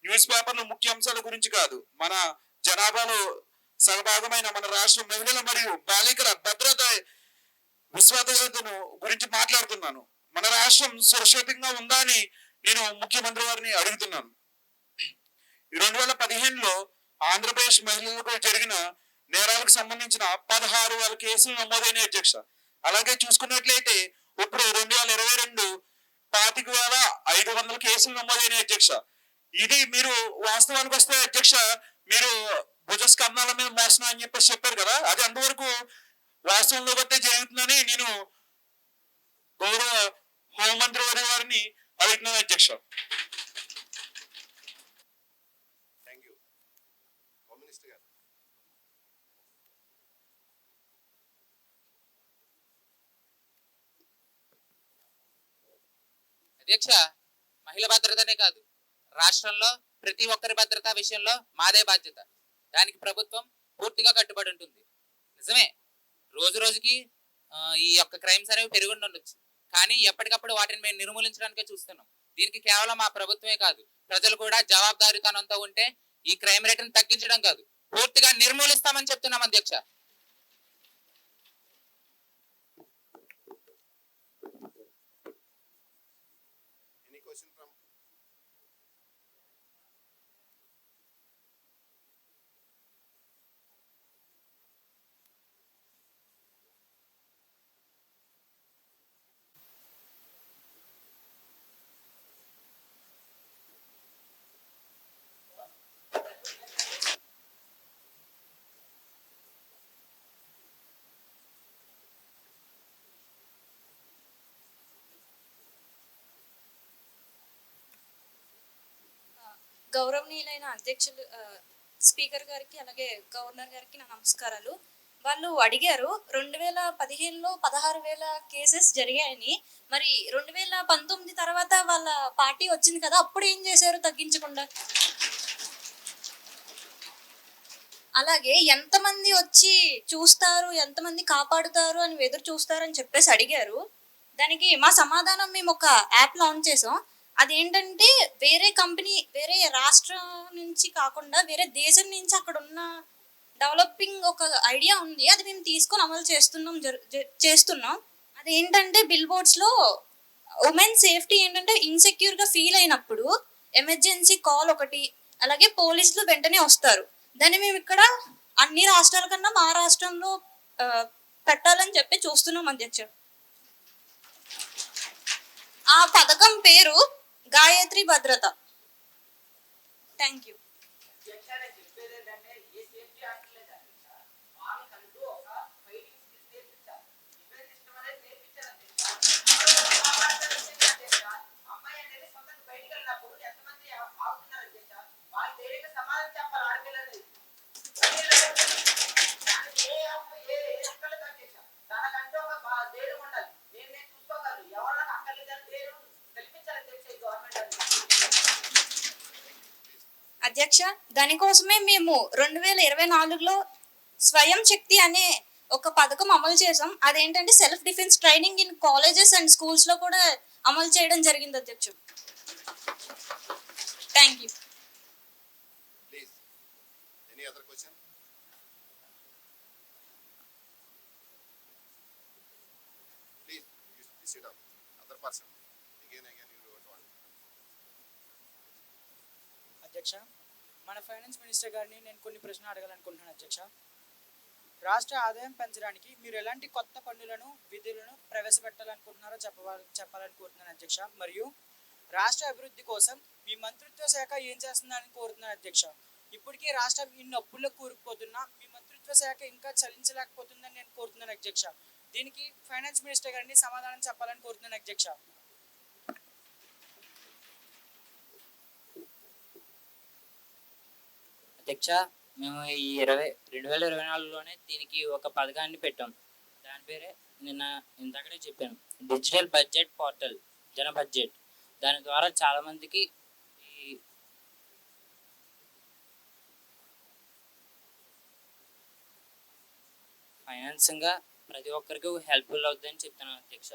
న్యూస్ పేపర్ల ముఖ్య అంశాల గురించి కాదు, మన జనాభాలో సగభాగమైన మన రాష్ట్ర మహిళల మరియు బాలికల భద్రత విశ్వాసతను గురించి మాట్లాడుతున్నాను. మన రాష్ట్రం సురక్షితంగా ఉందా అని నేను ముఖ్యమంత్రి వారిని అడుగుతున్నాను. 2015లో ఆంధ్రప్రదేశ్ మహిళలకు జరిగిన నేరాలకు సంబంధించిన 16,000 కేసులు నమోదైన అధ్యక్ష. అలాగే చూసుకున్నట్లయితే ఇప్పుడు 2022 25,500 కేసులు నమోదైన అధ్యక్ష. ఇది మీరు వాస్తవానికి వస్తే అధ్యక్ష, మీరు భుజస్కంధాల మీద మోసన అని చెప్పేసి చెప్పారు కదా, అది అంతవరకు వాస్తవంలో బట్టే జరుగుతుందని నేను గౌరవ హోంమంత్రి వారిని అడుగుతున్నాను అధ్యక్ష. Thank you. హోమ్ మినిస్టర్ గారు. అధ్యక్ష, మహిళ భద్రతనే కాదు, రాష్ట్రంలో ప్రతి ఒక్కరి భద్రత విషయంలో మాదే బాధ్యత. దానికి ప్రభుత్వం పూర్తిగా కట్టుబడి ఉంటుంది. నిజమే, రోజు రోజుకి ఈ యొక్క క్రైమ్స్ అనేవి పెరుగుండొచ్చు, కానీ ఎప్పటికప్పుడు వాటిని మేము నిర్మూలించడానికే చూస్తున్నాం. దీనికి కేవలం మా ప్రభుత్వమే కాదు, ప్రజలు కూడా జవాబుదారీతనంతో ఉంటే ఈ క్రైమ్ రేట్ని తగ్గించడం కాదు, పూర్తిగా నిర్మూలిస్తామని చెప్తున్నాం అధ్యక్ష. Any question from? గౌరవనీయులైన అధ్యక్షులు స్పీకర్ గారికి అలాగే గవర్నర్ గారికి నా నమస్కారాలు. వాళ్ళు అడిగారు 2015లో 16,000 కేసెస్ జరిగాయని. మరి 2019 తర్వాత వాళ్ళ పార్టీ వచ్చింది కదా, అప్పుడు ఏం చేశారు తగ్గించకుండా? అలాగే ఎంతమంది వచ్చి చూస్తారు, ఎంతమంది కాపాడుతారు అని ఎదురు చూస్తారని చెప్పేసి అడిగారు. దానికి మా సమాధానం, మేము ఒక యాప్ లాంచ్ చేసాం. అదేంటంటే వేరే కంపెనీ, వేరే రాష్ట్రం నుంచి కాకుండా వేరే దేశం నుంచి అక్కడ ఉన్న డెవలపింగ్ ఒక ఐడియా ఉంది, అది మేము తీసుకొని అమలు చేస్తున్నాం. అదేంటంటే బిల్ బోర్డ్స్లో ఉమెన్ సేఫ్టీ ఏంటంటే ఇన్సెక్యూర్గా ఫీల్ అయినప్పుడు ఎమర్జెన్సీ కాల్ ఒకటి, అలాగే పోలీసులు వెంటనే వస్తారు. దాన్ని మేము ఇక్కడ అన్ని రాష్ట్రాల కన్నా మా రాష్ట్రంలో పెట్టాలని చెప్పి చూస్తున్నాం అధ్యక్ష. ఆ పథకం పేరు గాయత్రి భద్రత. Thank you. అధ్యక్ష, దానికోసమే మేము 2024లో స్వయం శక్తి అనే ఒక పథకం అమలు చేసాం. అదేంటంటే self defence training in colleges and schools లో కూడా అమలు చేయడం జరిగింది అధ్యక్ష. Thank you. Please any other question? Please SIT up. Other person again you don't want. అధ్యక్ష, మన ఫైనాన్స్ మినిస్టర్ గారిని నేను కొన్ని ప్రశ్నలు అడగాలనుకుంటున్నాను అధ్యక్ష. రాష్ట్ర ఆదాయం పెంచడానికి మీరు ఎలాంటి కొత్త పన్నులను, విధులను ప్రవేశపెట్టాలనుకుంటున్నారో చెప్పాలని కోరుతున్నాను అధ్యక్ష. మరియు రాష్ట్ర అభివృద్ధి కోసం మీ మంత్రిత్వ శాఖ ఏం చేస్తుందని కోరుతున్నాను అధ్యక్ష. ఇప్పటికీ రాష్ట్రం ఇన్ని అప్పుల్లో కూరుకుపోతున్నా మీ మంత్రిత్వ శాఖ ఇంకా చలించలేకపోతుందని నేను కోరుతున్నాను అధ్యక్ష. దీనికి ఫైనాన్స్ మినిస్టర్ గారిని సమాధానం చెప్పాలని కోరుతున్నాను అధ్యక్ష. అధ్యక్ష, మేము ఈ 2024లోనే దీనికి ఒక పథకాన్ని పెట్టాం. దాని పేరే ఇందాకనే చెప్పాను, డిజిటల్ బడ్జెట్ పోర్టల్, జన బడ్జెట్. దాని ద్వారా చాలా మందికి ఈ ఫైనాన్సింగ్గా ప్రతి ఒక్కరికి హెల్ప్ఫుల్ అవుతుందని చెప్తున్నాను అధ్యక్ష.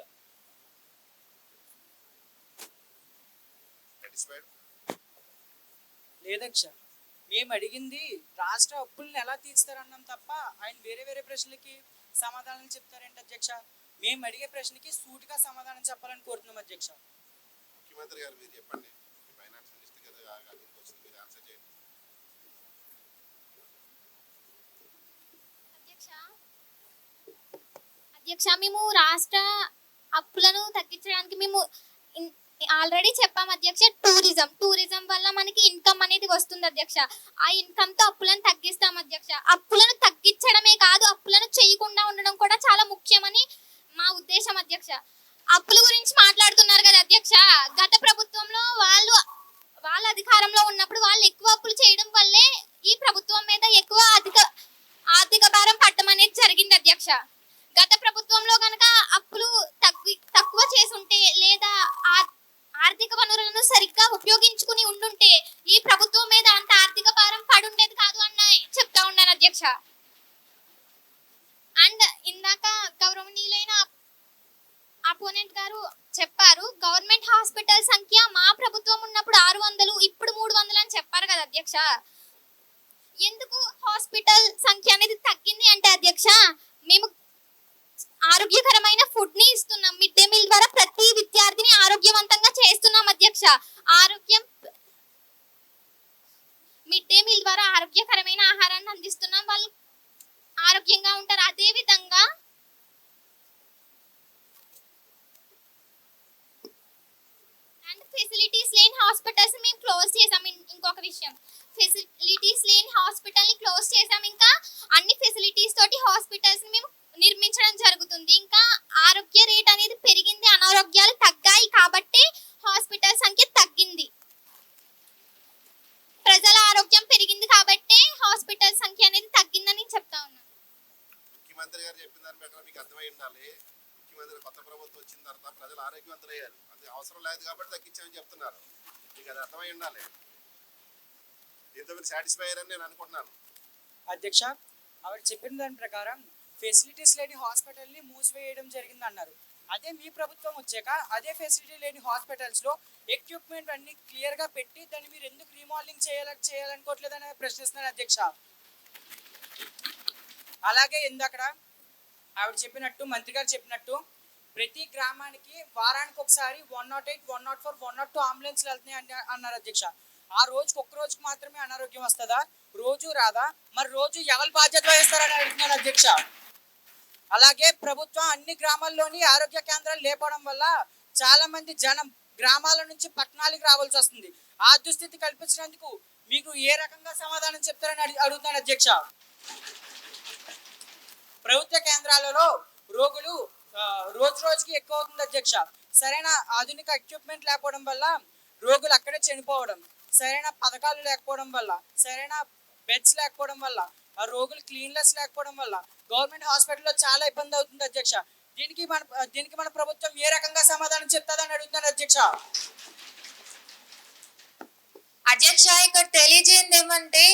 లేదక్ష, మేము అడిగింది రాష్ట్ర అప్పులను ఎలా తీర్స్తారన్నాం తప్ప ఆయన వేరే వేరే ప్రశ్నలకి సమాధానం చెప్తారేంటి అధ్యక్ష? మేము అడిగే ప్రశ్నకి సూటిగా సమాధానం చెప్పాలని కోరుతున్నాం అధ్యక్ష. ముఖ్యమంత్రి గారు మీరు చెప్పండి, ఫైనాన్స్ మినిస్టర్ గారు క్వశ్చన్ మీరు ఆన్సర్ చేయండి. అధ్యక్ష, మేము రాష్ట్ర అప్పులను తగ్గించడానికి మేము ఆల్రెడీ చెప్పాం అధ్యక్ష. టూరిజం వల్ల మనకి ఇన్కమ్ అనేది వస్తుంది అధ్యక్ష. ఆ ఇన్కమ్ తో అప్పులను తగ్గిస్తాం అధ్యక్ష. అప్పులను తగ్గించడమే కాదు, అప్పులను చేయకుండా ఉండడం కూడా చాలా ముఖ్యమని మా ఉద్దేశం అధ్యక్ష. అప్పుల గురించి మాట్లాడుతున్నారు కదా అధ్యక్ష, గత ప్రభుత్వంలో వాళ్ళ అధికారంలో ఉన్నప్పుడు వాళ్ళు ఎక్కువ అప్పులు చేయడం వల్లే ఈ ప్రభుత్వం మీద ఎక్కువ ఆర్థిక భారం పడడం అనేది జరిగింది అధ్యక్ష. గత ప్రభుత్వంలో కనుక అప్పులు తక్కువ చేసుంటే లేదా ఆర్థిక వనరులను సరిగ్గా ఉపయోగించుకుని ఉండుంటే ఈ ప్రభుత్వం మీద అంత ఆర్థిక భారం పడుండేది కాదు అన్న చెప్తా ఉన్నాను అధ్యక్ష. అండ్ ఇందాక గౌరవనీయులైన అపోనెంట్ గారు చెప్పారు, గవర్నమెంట్ హాస్పిటల్ సంఖ్య మా ప్రభుత్వం ఉన్నప్పుడు 600, ఇప్పుడు 300 అని చెప్పారు కదా అధ్యక్ష. ఎందుకు హాస్పిటల్ సంఖ్య అనేది తగ్గింది అంటే అధ్యక్ష, మేము ఆరోగ్యకరమైన ఫుడ్ ని ఇస్తున్నాం. మిడ్ డే మీల్ ద్వారా ప్రతి విద్యార్థిని ఆరోగ్యవంతంగా చేస్తున్నాం అధ్యక్ష. మిడ్ డే మీల్ ద్వారా ఆరోగ్యకరమైన ఆహారాన్ని అందిస్తున్నాం, వాళ్ళు ఆరోగ్యంగా ఉంటారు. అదే విధంగా అండ్ ఫెసిలిటీస్ లేని హాస్పిటల్స్ మేము క్లోజ్ చేసాం. ఇంకొక విషయం, ఫెసిలిటీస్ లేని హాస్పిటల్ ని క్లోజ్ చేసాం. ఇంకా అన్ని ఫెసిలిటీస్ తోటి హాస్పిటల్స్ ని మేము నిర్మించడం జరుగుతుంది. ఇంకా ఆరోగ్య రేట్ అనేది పెరిగింది, అనారోగ్యాలు తగ్గాయి కాబట్టి హాస్పిటల్ సంఖ్య తగ్గింది. ఆరోగ్యవంతులు అయ్యారు. అది అవసరం లేదు కాబట్టి తగ్గించామని చెప్తున్నారు. మీకు అది అర్థమై ఉండాలి. దీంతో మీరు సాటిస్ఫై అయ్యారని నేను అనుకుంటున్నాను. అధ్యక్ష, ఆవిడ చెప్పిన దాని ప్రకారం ఫెసిలిటీస్ లేని హాస్పిటల్ని మూసివేయడం జరిగింది అన్నారు. అదే మీ ప్రభుత్వం వచ్చాక అదే ఫెసిలిటీ లేని హాస్పిటల్స్లో ఎక్విప్మెంట్ అన్ని క్లియర్గా పెట్టి దాన్ని మీరు ఎందుకు రీమోడలింగ్ చేయాలనుకోవట్లేదని ప్రశ్నిస్తున్నారు అధ్యక్ష. అలాగే ఇందాక ఆవిడ చెప్పినట్టు, మంత్రి గారు చెప్పినట్టు, ప్రతి గ్రామానికి వారానికి ఒకసారి 108, 104, 102 అంబులెన్స్లు వెళ్తున్నాయి అన్నారు అధ్యక్ష. ఆ రోజుకి ఒక్క రోజుకి మాత్రమే అనారోగ్యం వస్తుందా? రోజు రాదా? మరి రోజు ఎవరు బాధ్యత వహిస్తారని అడుగుతున్నారు అధ్యక్ష. అలాగే ప్రభుత్వం అన్ని గ్రామాల్లోని ఆరోగ్య కేంద్రాలు లేపడం వల్ల చాలా మంది జనం గ్రామాల నుంచి పట్టణాలకు రావాల్సి వస్తుంది. ఆ దుస్థితి కల్పించినందుకు మీకు ఏ రకంగా సమాధానం చెప్తారని అడుగుతున్నాను అధ్యక్ష. ప్రభుత్వ కేంద్రాలలో రోగులు రోజు రోజుకి ఎక్కువ అవుతుంది అధ్యక్ష. సరైన ఆధునిక ఎక్విప్మెంట్ లేకపోవడం వల్ల రోగులు అక్కడే చనిపోవడం, సరైన పథకాలు లేకపోవడం వల్ల, సరైన బెడ్స్ లేకపోవడం వల్ల, ఆ రోగులు క్లీన్లెస్ లేకపోవడం వల్ల గవర్నమెంట్ హాస్పిటల్లో చాలా ఇబ్బంది అవుతుంది అధ్యక్ష. దీనికి మన ప్రభుత్వం ఏ రకంగా సమాధానం చెప్తాదని అడుగుతున్నాను అధ్యక్ష. అధ్యక్ష, ఇక్కడ తెలియజేయండి ఏమంటే,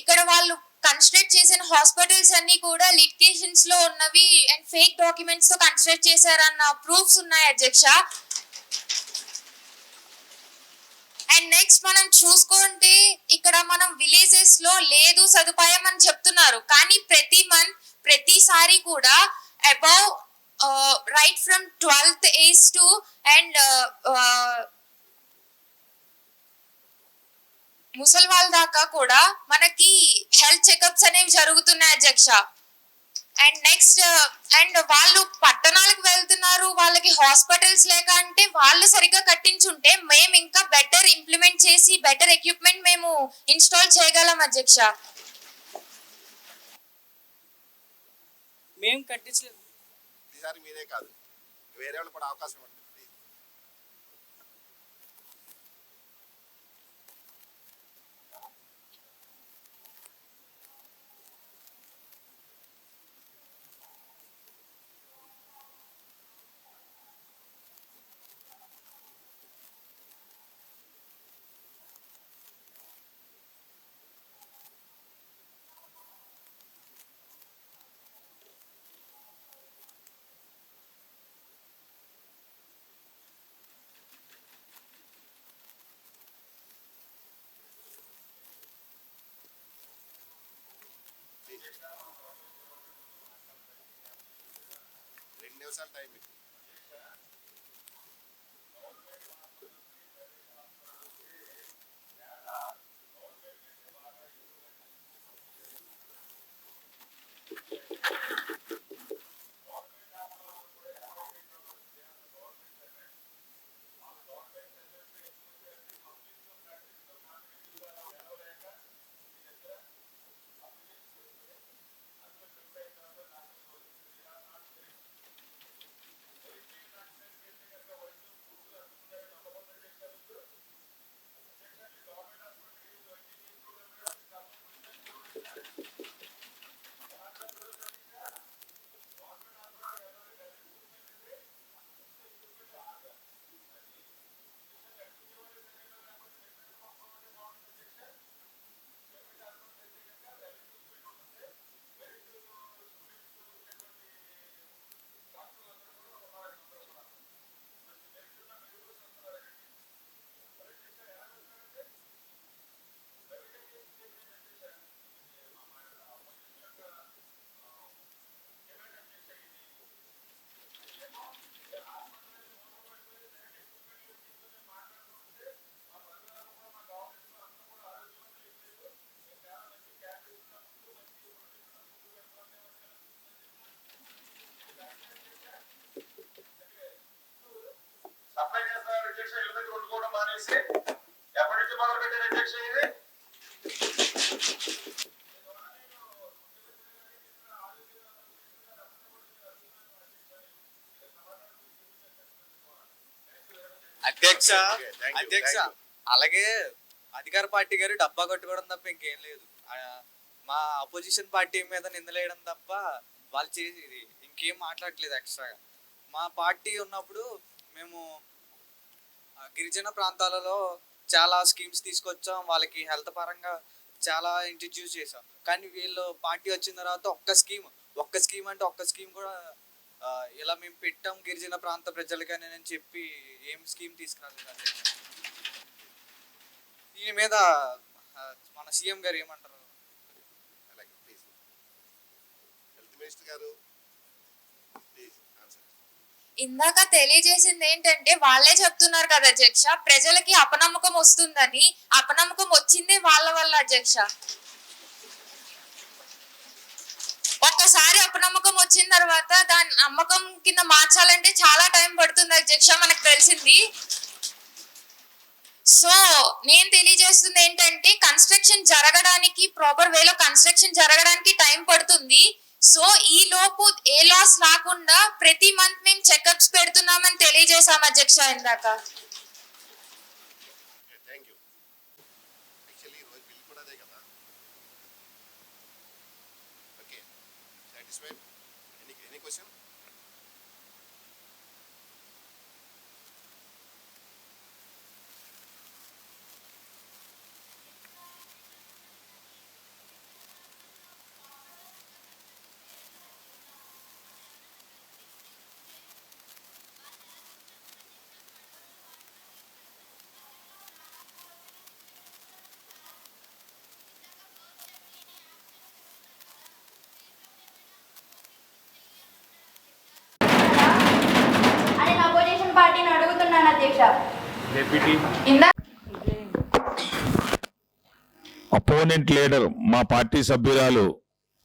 ఇక్కడ వాళ్ళు కన్స్ట్రక్ట్ చేసిన హాస్పిటల్స్ అన్ని కూడా లిటిగేషన్స్ లో ఉన్నవి అండ్ ఫేక్ డాక్యుమెంట్స్ తో కన్స్ట్రక్ట్ చేశారన్న ప్రూఫ్స్ ఉన్నాయి అధ్యక్ష. అండ్ నెక్స్ట్ మనం చూసుకుంటే ఇక్కడ మనం విలేజెస్ లో లేదు సదుపాయం అని చెప్తున్నారు, కానీ ప్రతిసారి కూడా above right from 12th age to and ముసలి వాళ్ళ దాకా కూడా మనకి హెల్త్ చెకప్స్ అనేవి జరుగుతున్నాయి అధ్యక్ష. అండ్ నెక్స్ట్ వాళ్ళు పట్టణాలకు వెళ్తున్నారు, వాళ్ళకి హాస్పిటల్స్ లేక అంటే వాళ్ళు సరిగ్గా కట్టించుంటే మేము ఇంకా బెటర్ ఇంప్లిమెంట్ చేసి బెటర్ ఎక్విప్మెంట్ మేము ఇన్స్టాల్ చేయగలం అధ్యక్ష. మేము కట్టించలేదు. ఈసారి మీరే కాదు, వేరే వాళ్ళు కూడా అవకాశం ఉంటుంది. నిమిషాలు టైం మీకు. ఎప్పటి నుంచి మొదలు పెట్టారు అధ్యక్ష ఇది? అధ్యక్ష అలాగే అధికార పార్టీ గారు డబ్బా కట్టుకోవడం తప్ప ఇంకేం లేదు. మా అపోజిషన్ పార్టీ మీద నిందలేయడం తప్ప వాళ్ళు చేసి ఇంకేం మాట్లాడట్లేదు ఎక్స్ట్రాగా. మా పార్టీ ఉన్నప్పుడు మేము గిరిజన ప్రాంతాలలో చాలా స్కీమ్స్ తీసుకొచ్చాం, వాళ్ళకి హెల్త్ పరంగా చాలా ఇంట్రడ్యూస్ చేసాం. కానీ వీళ్ళు పార్టీ వచ్చిన తర్వాత ఒక్క స్కీమ్ కూడా ఇలా మేము పెట్టాం గిరిజన ప్రాంత ప్రజలకని అని చెప్పి ఏం స్కీమ్ తీసుకురాలేదు. దీని మీద మన సీఎం గారు ఏమంటారు? ఇందాక తెలియజేసింది ఏంటంటే వాళ్ళే చెప్తున్నారు కదా అధ్యక్ష, ప్రజలకి అపనమ్మకం వస్తుందని. అపనమ్మకం వచ్చింది వాళ్ళ వల్ల అధ్యక్ష. ఒక్కసారి అపనమ్మకం వచ్చిన తర్వాత దాని నమ్మకం కింద మార్చాలంటే చాలా టైం పడుతుంది అధ్యక్ష, మనకు తెలిసింది. సో నేను తెలియజేస్తుంది ఏంటంటే కన్స్ట్రక్షన్ జరగడానికి, ప్రాపర్ వేలో కన్స్ట్రక్షన్ జరగడానికి టైం పడుతుంది. సో ఈ లోపు ఏ లాస్ రాకుండా ప్రతి మంత్ మేము చెకప్స్ పెడుతున్నామని తెలియజేసాం అధ్యక్ష ఇందాక. పార్టీని అడుగుతున్నాను అధ్యక్ష. అపోనెంట్ లీడర్ మా పార్టీ సభ్యురాలు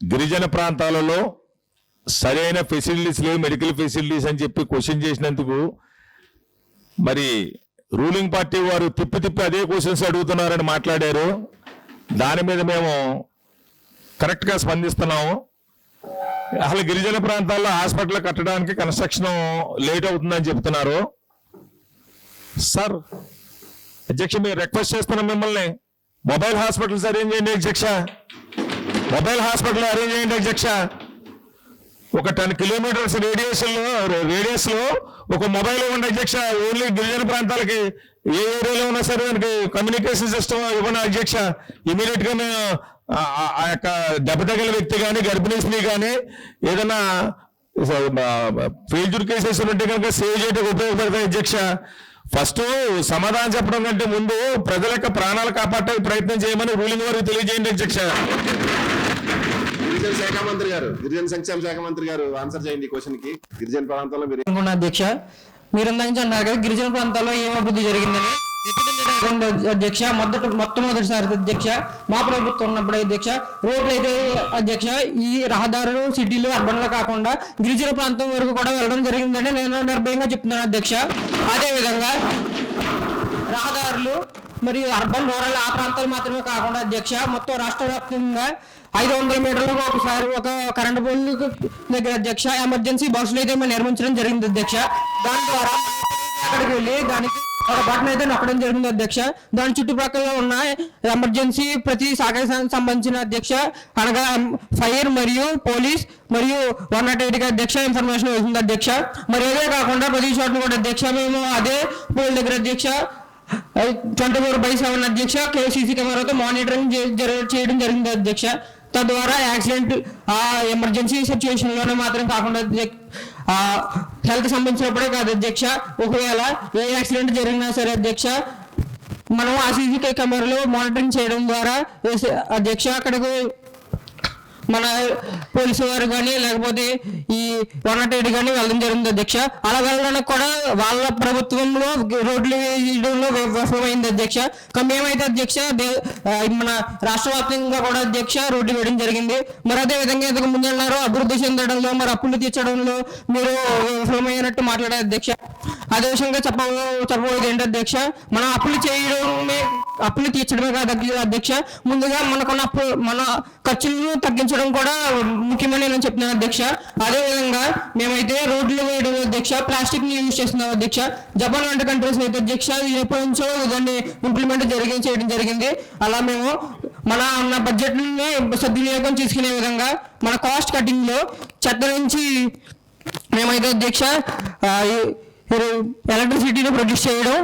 గిరిజన ప్రాంతాలలో సరైన ఫెసిలిటీస్ లేవు, మెడికల్ ఫెసిలిటీస్ అని చెప్పి క్వశ్చన్ చేసినందుకు మరి రూలింగ్ పార్టీ వారు తిప్పి అదే క్వశ్చన్స్ అడుగుతున్నారని మాట్లాడారు. దాని మీద మేము కరెక్ట్గా స్పందిస్తున్నాము. అసలు గిరిజన ప్రాంతాల్లో హాస్పిటల్ కట్టడానికి కన్స్ట్రక్షన్ లేట్ అవుతుందని చెప్తున్నారు. సార్ అధ్యక్ష, మీరు రిక్వెస్ట్ చేస్తున్నాం మిమ్మల్ని, మొబైల్ హాస్పిటల్స్ అరేంజ్ చేయండి అధ్యక్ష. మొబైల్ హాస్పిటల్ అరేంజ్ చేయండి అధ్యక్ష. ఒక 10 కిలోమీటర్స్ రేడియస్ లో ఒక మొబైల్ ఇవ్వండి అధ్యక్ష. ఓన్లీ గిరిజన ప్రాంతాలకి ఏ ఏరియాలో ఉన్నా సరే దానికి కమ్యూనికేషన్ సిస్టమ్ ఇవ్వండి అధ్యక్ష. ఇమీడియట్ గా మేము ఆ యొక్క దెబ్బతగిన వ్యక్తి కానీ గర్భిణీ స్త్రీ కానీ ఏదైనా ఫెయిల్యూర్ కేసెస్ ఉంటే కనుక సేవ్ చేయడానికి ఉపయోగపడతాయి అధ్యక్ష. ఫస్ట్ సమాధానం చెప్పడం కంటే ముందు ప్రజల యొక్క ప్రాణాలు కాపాడటానికి ప్రయత్నం చేయమని రూలింగ్ వారికి తెలియజేయండి అధ్యక్ష. గిరిజన శాఖ మంత్రి గారు, గిరిజన సంక్షేమ శాఖ మంత్రి గారు ఆన్సర్ చేయండి క్వశ్చన్ కి. గిరిజన ప్రాంతాల్లో మీరు అధ్యక్ష, మీరు అందించి అన్నారు కదా గిరిజన ప్రాంతాల్లో ఏం అభివృద్ధి జరిగిందని. అధ్యక్ష మొట్టమొదటిసారి అధ్యక్ష మా ప్రభుత్వం ఉన్నప్పుడు అధ్యక్ష రోడ్లు అయితే అధ్యక్ష ఈ రహదారులు సిటీలు అర్బన్ లో కాకుండా గిరిజన ప్రాంతం వరకు కూడా వెళ్ళడం జరిగిందని నేను నిర్భయంగా చెప్తున్నాను అధ్యక్ష. అదేవిధంగా రహదారులు మరియు అర్బన్ రూరల్ ఆ ప్రాంతాలు మాత్రమే కాకుండా అధ్యక్ష మొత్తం రాష్ట్ర వ్యాప్తంగా 500 మీటర్లకు ఒకసారి ఒక కరెంటు పోల్ దగ్గర అధ్యక్ష ఎమర్జెన్సీ బస్సులు అయితే నిర్మించడం జరిగింది అధ్యక్ష. దాని ద్వారా అక్కడికి వెళ్ళి దానికి ఒక బటన్ అయితే నొక్కడం జరిగింది అధ్యక్ష. దాని చుట్టుపక్కల ఉన్న ఎమర్జెన్సీ ప్రతి శాఖకు సంబంధించిన అధ్యక్ష అనగా ఫైర్ మరియు పోలీస్ మరియు 108 అధ్యక్ష ఇన్ఫర్మేషన్ వస్తుంది అధ్యక్ష. మరి అదే కాకుండా ప్రతి చోట్ల కూడా అధ్యక్ష మేము అదే పోల్ దగ్గర అధ్యక్ష 24/7 అధ్యక్ష కేసీసీ కెమెరాతో మానిటరింగ్ చేయడం జరిగింది అధ్యక్ష. తద్వారా యాక్సిడెంట్ ఆ ఎమర్జెన్సీ సిచ్యువేషన్ లోనే మాత్రం కాకుండా హెల్త్ సంబంధించినప్పుడే కాదు అధ్యక్ష, ఒకవేళ ఏ యాక్సిడెంట్ జరిగినా సరే అధ్యక్ష మనం ఆ సీసీ కెమెరాలో మానిటరింగ్ చేయడం ద్వారా అధ్యక్ష అక్కడికి మన పోలీసు వారు కానీ లేకపోతే ఈ 108 కానీ వెళ్ళడం జరిగింది అధ్యక్ష. అలా వెళ్ళడానికి కూడా వాళ్ళ ప్రభుత్వంలో రోడ్లు వేయడంలో విఫలమైంది అధ్యక్ష. మేమైతే అధ్యక్ష మన రాష్ట్ర వ్యాప్తంగా కూడా అధ్యక్ష రోడ్లు వేయడం జరిగింది. మరి అదే విధంగా ఇంతకు ముందు అన్నారు అభివృద్ధి చెందడంలో మరి అప్పులు తీర్చడంలో మీరు విఫలమైనట్టు మాట్లాడారు అధ్యక్ష. అదే విషయంగా చెప్పబోయేది ఏంటి అధ్యక్ష, మనం అప్పులు తీర్చడమే కాదు అధ్యక్ష, ముందుగా మనకున్న మన ఖర్చులను తగ్గించడం కూడా ముఖ్యమని నేను చెప్తున్నాను అధ్యక్ష. అదేవిధంగా మేమైతే రోడ్లు వేయడం అధ్యక్ష ప్లాస్టిక్ ని యూజ్ చేస్తున్నాం అధ్యక్ష. జపాన్ వంటి కంట్రీస్ అయితే అధ్యక్ష ఎప్పటి నుంచో దాన్ని ఇంప్లిమెంట్ చేయడం జరిగింది. అలా మేము మన బడ్జెట్ ని సద్వినియోగం చేసుకునే విధంగా మన కాస్ట్ కటింగ్ లో చెత్త నుంచి మేమైతే అధ్యక్ష మీరు ఎలక్ట్రిసిటీని ప్రొడ్యూస్ చేయడం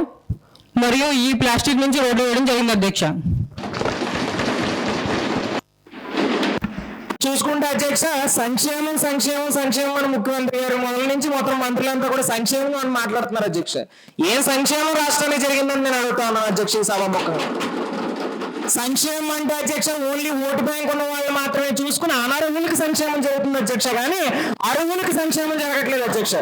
మరియు ఈ ప్లాస్టిక్ నుంచి రోడ్డు వేయడం జరిగింది అధ్యక్ష. చూసుకుంటే అధ్యక్ష సంక్షేమం సంక్షేమం సంక్షేమం అని ముఖ్యమంత్రి గారు మొదల నుంచి మొత్తం మంత్రులంతా కూడా సంక్షేమం అని మాట్లాడుతున్నారు అధ్యక్ష. ఏం సంక్షేమం రాష్ట్రానికి జరిగిందని నేను అడుగుతాను అధ్యక్ష ఈ సభాముఖంగా. సంక్షేమం అంటే అధ్యక్ష ఓన్లీ ఓటు బ్యాంక్ ఉన్న వాళ్ళు మాత్రమే చూసుకుని అనర్హులకి సంక్షేమం జరుగుతుంది అధ్యక్ష, కానీ అర్హులకి సంక్షేమం జరగట్లేదు అధ్యక్ష.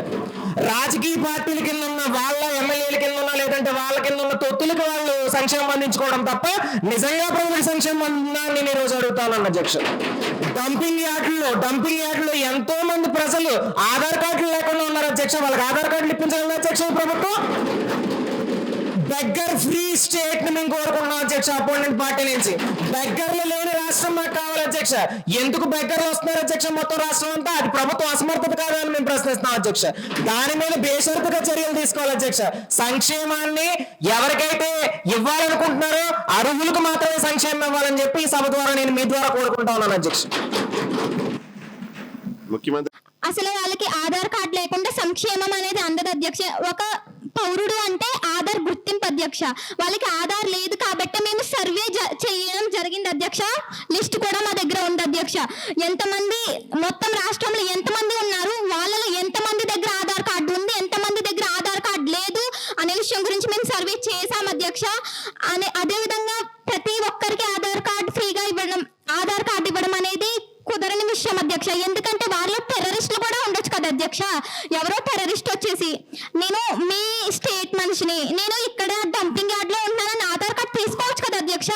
రాజకీయ పార్టీల కింద ఉన్న వాళ్ళ ఎమ్మెల్యేల కింద ఉన్న లేదంటే వాళ్ళ కింద ఉన్న తొత్తులకు వాళ్ళు సంక్షేమం అందించుకోవడం తప్ప నిజంగా ప్రజలకు సంక్షేమం అందిందని నేను ఈరోజు అడుగుతాను అధ్యక్ష. డంపింగ్ యార్డులో ఎంతో మంది ప్రజలు ఆధార్ కార్డులు లేకుండా ఉన్నారు అధ్యక్ష. వాళ్ళకి ఆధార్ కార్డులు ఇప్పించాలి అధ్యక్ష ఈ ప్రభుత్వం. బెగ్గర్ ఫ్రీ స్టేట్ ని మేము కోరుకుంటున్నాం అధ్యక్ష. అపోనెంట్ పార్టీ నుంచి బెగ్గర్లు లేని రాష్ట్రం మాకు కావాలి అధ్యక్ష. ఎందుకు బెగ్గర్లు వస్తున్నారు అధ్యక్ష మొత్తం రాష్ట్రం అంతా? అది ప్రభుత్వం అసమర్థత కాదని మేము ప్రశ్నిస్తున్నాం అధ్యక్ష. దాని మీద బేషరతుగా చర్యలు తీసుకోవాలి అధ్యక్ష. సంక్షేమాన్ని ఎవరికైతే ఇవ్వాలనుకుంటున్నారో అర్హులకు మాత్రమే సంక్షేమం ఇవ్వాలని చెప్పి ఈ సభ ద్వారా నేను మీ ద్వారా కోరుకుంటా ఉన్నాను అధ్యక్ష. ముఖ్యమంత్రి అసలు వాళ్ళకి ఆధార్ కార్డు లేకుండా సంక్షేమం అనేది అందదు అధ్యక్ష. ఒక పౌరుడు అంటే ఆధార్ గుర్తింపు అధ్యక్ష. వాళ్ళకి ఆధార్ లేదు కాబట్టి మేము సర్వే చేయడం జరిగింది అధ్యక్ష. లిస్ట్ కూడా మా దగ్గర ఉంది అధ్యక్ష. ఎంతమంది మొత్తం రాష్ట్రంలో ఎంతమంది ఉన్నారు, వాళ్ళలో ఎంతమంది దగ్గర ఆధార్ కార్డు ఉంది, ఎంతమంది దగ్గర ఆధార్ కార్డు లేదు అనే విషయం గురించి మేము సర్వే చేశాం అధ్యక్ష. అదేవిధంగా ప్రతి ఒక్కరికి ఆధార్ కార్డు ఫ్రీగా ఇవ్వడం, ఆధార్ కార్డు ఇవ్వడం అనేది కుదరని విషయం అధ్యక్ష. ఎందుకంటే వాళ్ళు టెర్రరిస్టులు కూడా ఉండొచ్చు కదా అధ్యక్ష. ఎవరో టెర్రరిస్ట్ వచ్చేసి నేను మీ స్టేట్ మనిషిని, నేను ఇక్కడ డంపింగ్ యార్డ్ లో ఉన్నానని ఆధార్ కార్డు తీసుకోవచ్చు కదా అధ్యక్ష.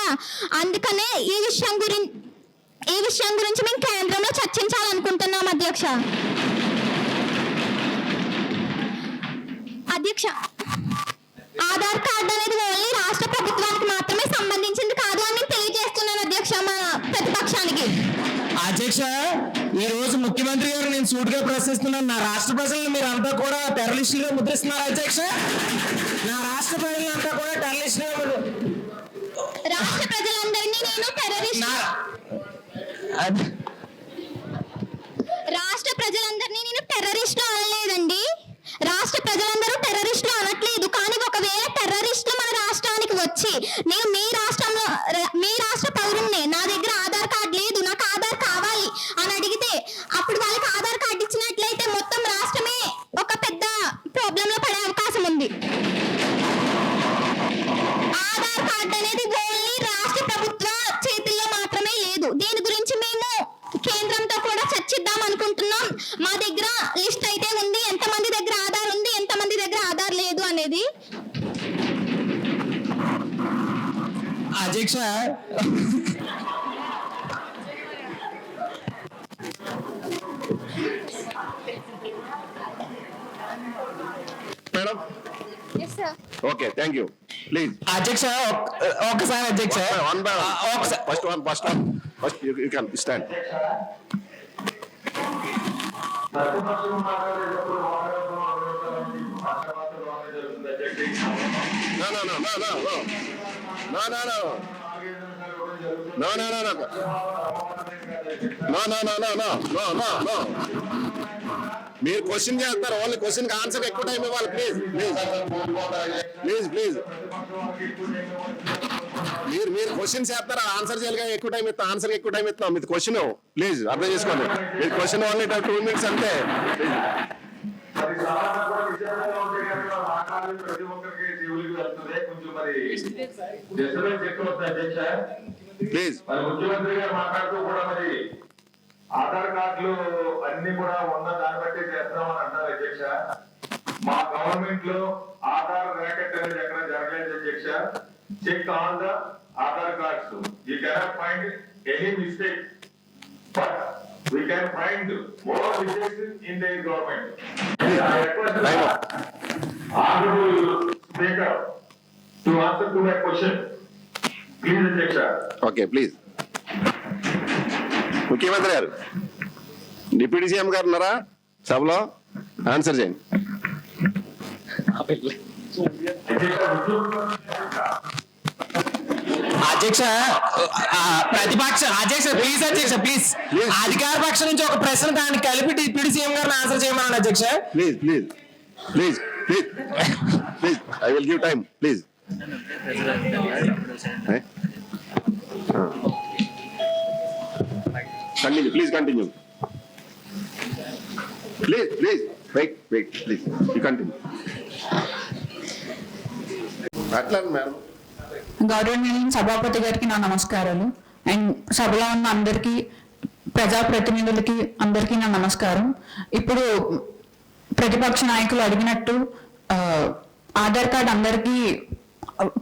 అందుకనే ఈ విషయం గురించి మేము కేంద్రంలో చర్చించాలనుకుంటున్నాం అధ్యక్ష. ఆధార్ కార్డు అనేది ఓన్లీ రాష్ట్ర ప్రభుత్వానికి మాత్రమే సంబంధించింది కాదు అని తెలియజేస్తున్నాను అధ్యక్ష మా ప్రతిపక్షానికి. అధ్యక్ష ఈ రోజు ముఖ్యమంత్రి గారు నేను సూటిగా ప్రశ్నిస్తున్నాను. నా రాష్ట్ర ప్రజలను మీరు అంతా కూడా టెర్రరిస్టులుగా ముద్రిస్తున్నారు అధ్యక్ష. నా రాష్ట్ర ప్రజలంతా కూడా టెర్రరిస్టులుగా రాష్ట్ర ప్రజలందరినీ నేను టెర్రరిస్టులు అనలేదండి. రాష్ట్ర ప్రజలందరూ టెర్రరిస్టులు అనట్లేదు. కానీ ఒకవేళ టెర్రరిస్టులు మన రాష్ట్రానికి వచ్చి నేను మీ రాష్ట్ర పౌరుణ్ణి, నా దగ్గర ఆధార్ కార్డు లేదు, నాకు ఆధార్ కావాలి అని అడిగితే అప్పుడు వాళ్ళకి ఆధార్ కార్డు ఇచ్చినట్లయితే మొత్తం రాష్ట్రమే ఒక పెద్ద ప్రాబ్లం లో పడే అవకాశం ఉంది. ఆధార్ కార్డు అనేది ఓన్లీ రాష్ట్ర ప్రభుత్వ చేతుల్లో మాత్రమే లేదు. దీని గురించి మేము కేంద్రంతో కూడా చర్చిద్దాం అనుకుంటున్నాం. మా దగ్గర లిస్ట్ అయితే ఉంది, ఎంతమంది దగ్గర ఆధార్ ఉంది, ఎంతమంది దగ్గర ఆధార్ లేదు అనేది. అధ్యక్ష madam okay thank you please అధ్యక్ష ఒకసారి అధ్యక్ష ఫస్ట్ యూ కెన్ స్టాండ్. మీరు క్వశ్చన్ చేస్తారు, ఓన్లీ క్వశ్చన్ ఆన్సర్ ఎక్కువ టైం ఇవ్వాలి. ప్లీజ్ మీరు క్వశ్చన్ చేస్తారు, ఆన్సర్ చేయాలి ఎక్కువ టైం ఇస్తాం, ఆన్సర్ ఎక్కువ టైం ఇస్తాం. మీది క్వశ్చన్ ప్లీజ్ అర్థం చేసుకోండి. మీరు క్వశ్చన్ ఓన్లీ 2 minutes అంతే. ప్లీజ్ ముఖ్యమంత్రి గారు మాట్లాడుతూ కూడా మరి ఆధార్ కార్డులు అన్ని కూడా ఉన్న దాన్ని బట్టి చేస్తామని అంటారు అధ్యక్ష. మా గవర్నమెంట్ లో ఆధార్ ర్యాకెట్ అనేది ఎక్కడ జరగలేదు అధ్యక్ష. Check all the Aadhaar cards, you cannot find any mistake, but we can find more mistakes in the government. I request honorable speaker to answer to my question. Please, Adhyaksha. Okay please. ముఖ్యమంత్రి గారు, డిప్యూటీ సీఎం గారు ఉన్నారా సభలో? ఆన్సర్ చేయండి. అధ్యక్ష ప్రతిపక్ష అధ్యక్ష ప్లీజ్ అధికార పక్షం నుంచి ఒక ప్రశ్న దాన్ని కలిపి డిప్యూటీ సీఎం గారిని ఆన్సర్ చేయమన్నాను అధ్యక్ష. Please Please, please, I will give time, please. Continue, please continue. Please, wait, please, you continue. అట్లా మేడం. గౌరవనీయులైన సభాపతి గారికి నా నమస్కారాలు. అండ్ సభలో ఉన్న అందరికీ, ప్రజాప్రతినిధులకి అందరికీ నా నమస్కారం. ఇప్పుడు ప్రతిపక్ష నాయకులు అడిగినట్టు ఆధార్ కార్డ్ అందరికీ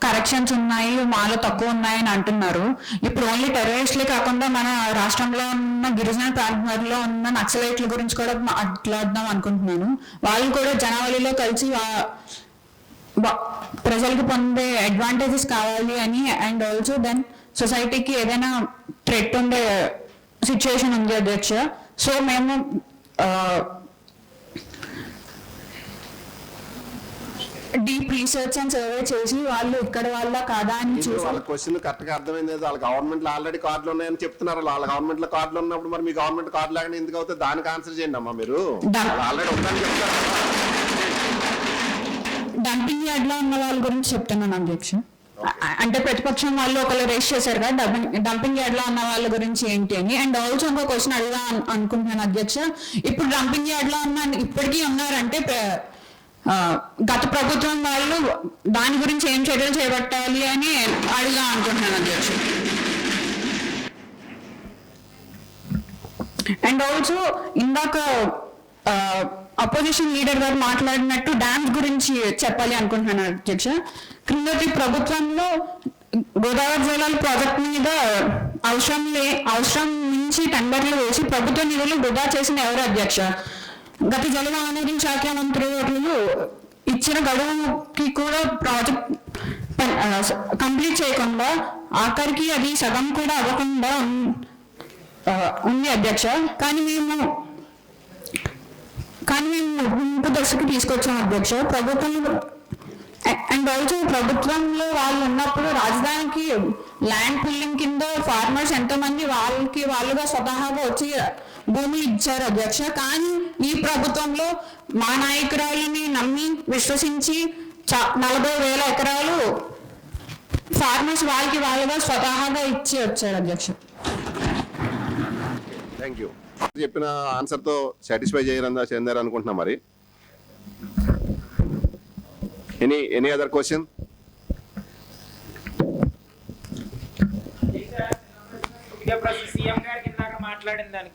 కరెక్షన్స్ ఉన్నాయి, మాలో తక్కువ ఉన్నాయని అంటున్నారు. ఇప్పుడు ఓన్లీ టెర్రరిస్టులే కాకుండా మన రాష్ట్రంలో ఉన్న గిరిజన ప్రాంతాల్లో ఉన్న నక్సలైట్ల గురించి కూడా మాట్లాడదాం అనుకుంటున్నాను. వాళ్ళు కూడా జనావళిలో కలిసి ప్రజలకు పొందే అడ్వాంటేజెస్ కావాలి అని, అండ్ ఆల్సో దెన్ సొసైటీకి ఏదైనా థ్రెట్ ఉండే సిచ్యుయేషన్ ఉంది అధ్యక్ష. సో మేము డీప్ రీసెర్చ్ అండ్ సర్వే చేసి వాళ్ళు ఇక్కడ వాళ్ళ కాదా అని చూసి వాళ్ళ క్వశ్చన్ కరెక్ట్ గా అర్థమైంది. వాళ్ళ గవర్నమెంట్ లో ఆల్రెడీ కార్డులు ఉన్నాయని చెప్తున్నారు. వాళ్ళ గవర్నమెంట్ లో కార్డులు ఉన్నప్పుడు మరి మీ గవర్నమెంట్ కార్డు లాగానే ఎందుకు అవుతుంది? దానికి ఆన్సర్ చేయండి అమ్మా. మీరు ఆల్రెడీ ఉందని చెప్తారు. డంపింగ్ యార్డ్ లో ఉన్న వాళ్ళ గురించి చెప్తున్నాను అధ్యక్ష. అంటే ప్రతిపక్షం వాళ్ళు ఒకళ్ళు రేస్ చేశారు కదా డంపింగ్ యార్డ్ లో ఉన్న వాళ్ళ గురించి ఏంటి అని. అండ్ ఆల్సో ఇంకో క్వశ్చన్ అడుగుదా అనుకుంటున్నాను అధ్యక్ష. ఇప్పుడు డంపింగ్ యార్డ్ లో ఉన్న ఇప్పటికీ ఉన్నారంటే గత ప్రభుత్వం వాళ్ళు దాని గురించి ఏం చర్యలు చేపట్టాలి అని అడుగుదాం అనుకుంటున్నాను అధ్యక్ష. అండ్ ఆల్సో ఇందాక అపోజిషన్ లీడర్ గారు మాట్లాడినట్టు డ్యామ్స్ గురించి చెప్పాలి అనుకుంటున్నాను అధ్యక్ష. క్రిందటి ప్రభుత్వంలో గోదావరి జలాల ప్రాజెక్ట్ మీద అవసరం నుంచి టెండర్లు వేసి ప్రభుత్వ నిధులు వృధా చేసిన ఎవరు అధ్యక్ష? గత జలవనరుల శాఖ మంత్రులు ఇచ్చిన గడువుకి కూడా ప్రాజెక్ట్ కంప్లీట్ చేయకుండా ఆఖరికి అది సగం కూడా అవ్వకుండా ఉంది అధ్యక్ష. కానీ మేము ముంపు దశకు తీసుకొచ్చాం అధ్యక్ష. ప్రభుత్వంలో అండ్ ఆల్సో ప్రభుత్వంలో వాళ్ళు ఉన్నప్పుడు రాజధానికి ల్యాండ్ పుల్లింగ్ కింద ఫార్మర్స్ ఎంతో మంది వాళ్ళుగా స్వతహాగా వచ్చి భూమి ఇచ్చారు అధ్యక్ష. కానీ ఈ ప్రభుత్వంలో మా నాయకురాలని నమ్మి విశ్వసించి 40,000 ఎకరాలు ఫార్మర్స్ వాళ్ళుగా స్వతహాగా ఇచ్చి వచ్చారు అధ్యక్ష. Thank you. చెప్పిన ఆన్సర్ తో సాటిస్ఫై చెందారు అనుకుంటున్నా. మరి ఎనీ అదర్ క్వశ్చన్?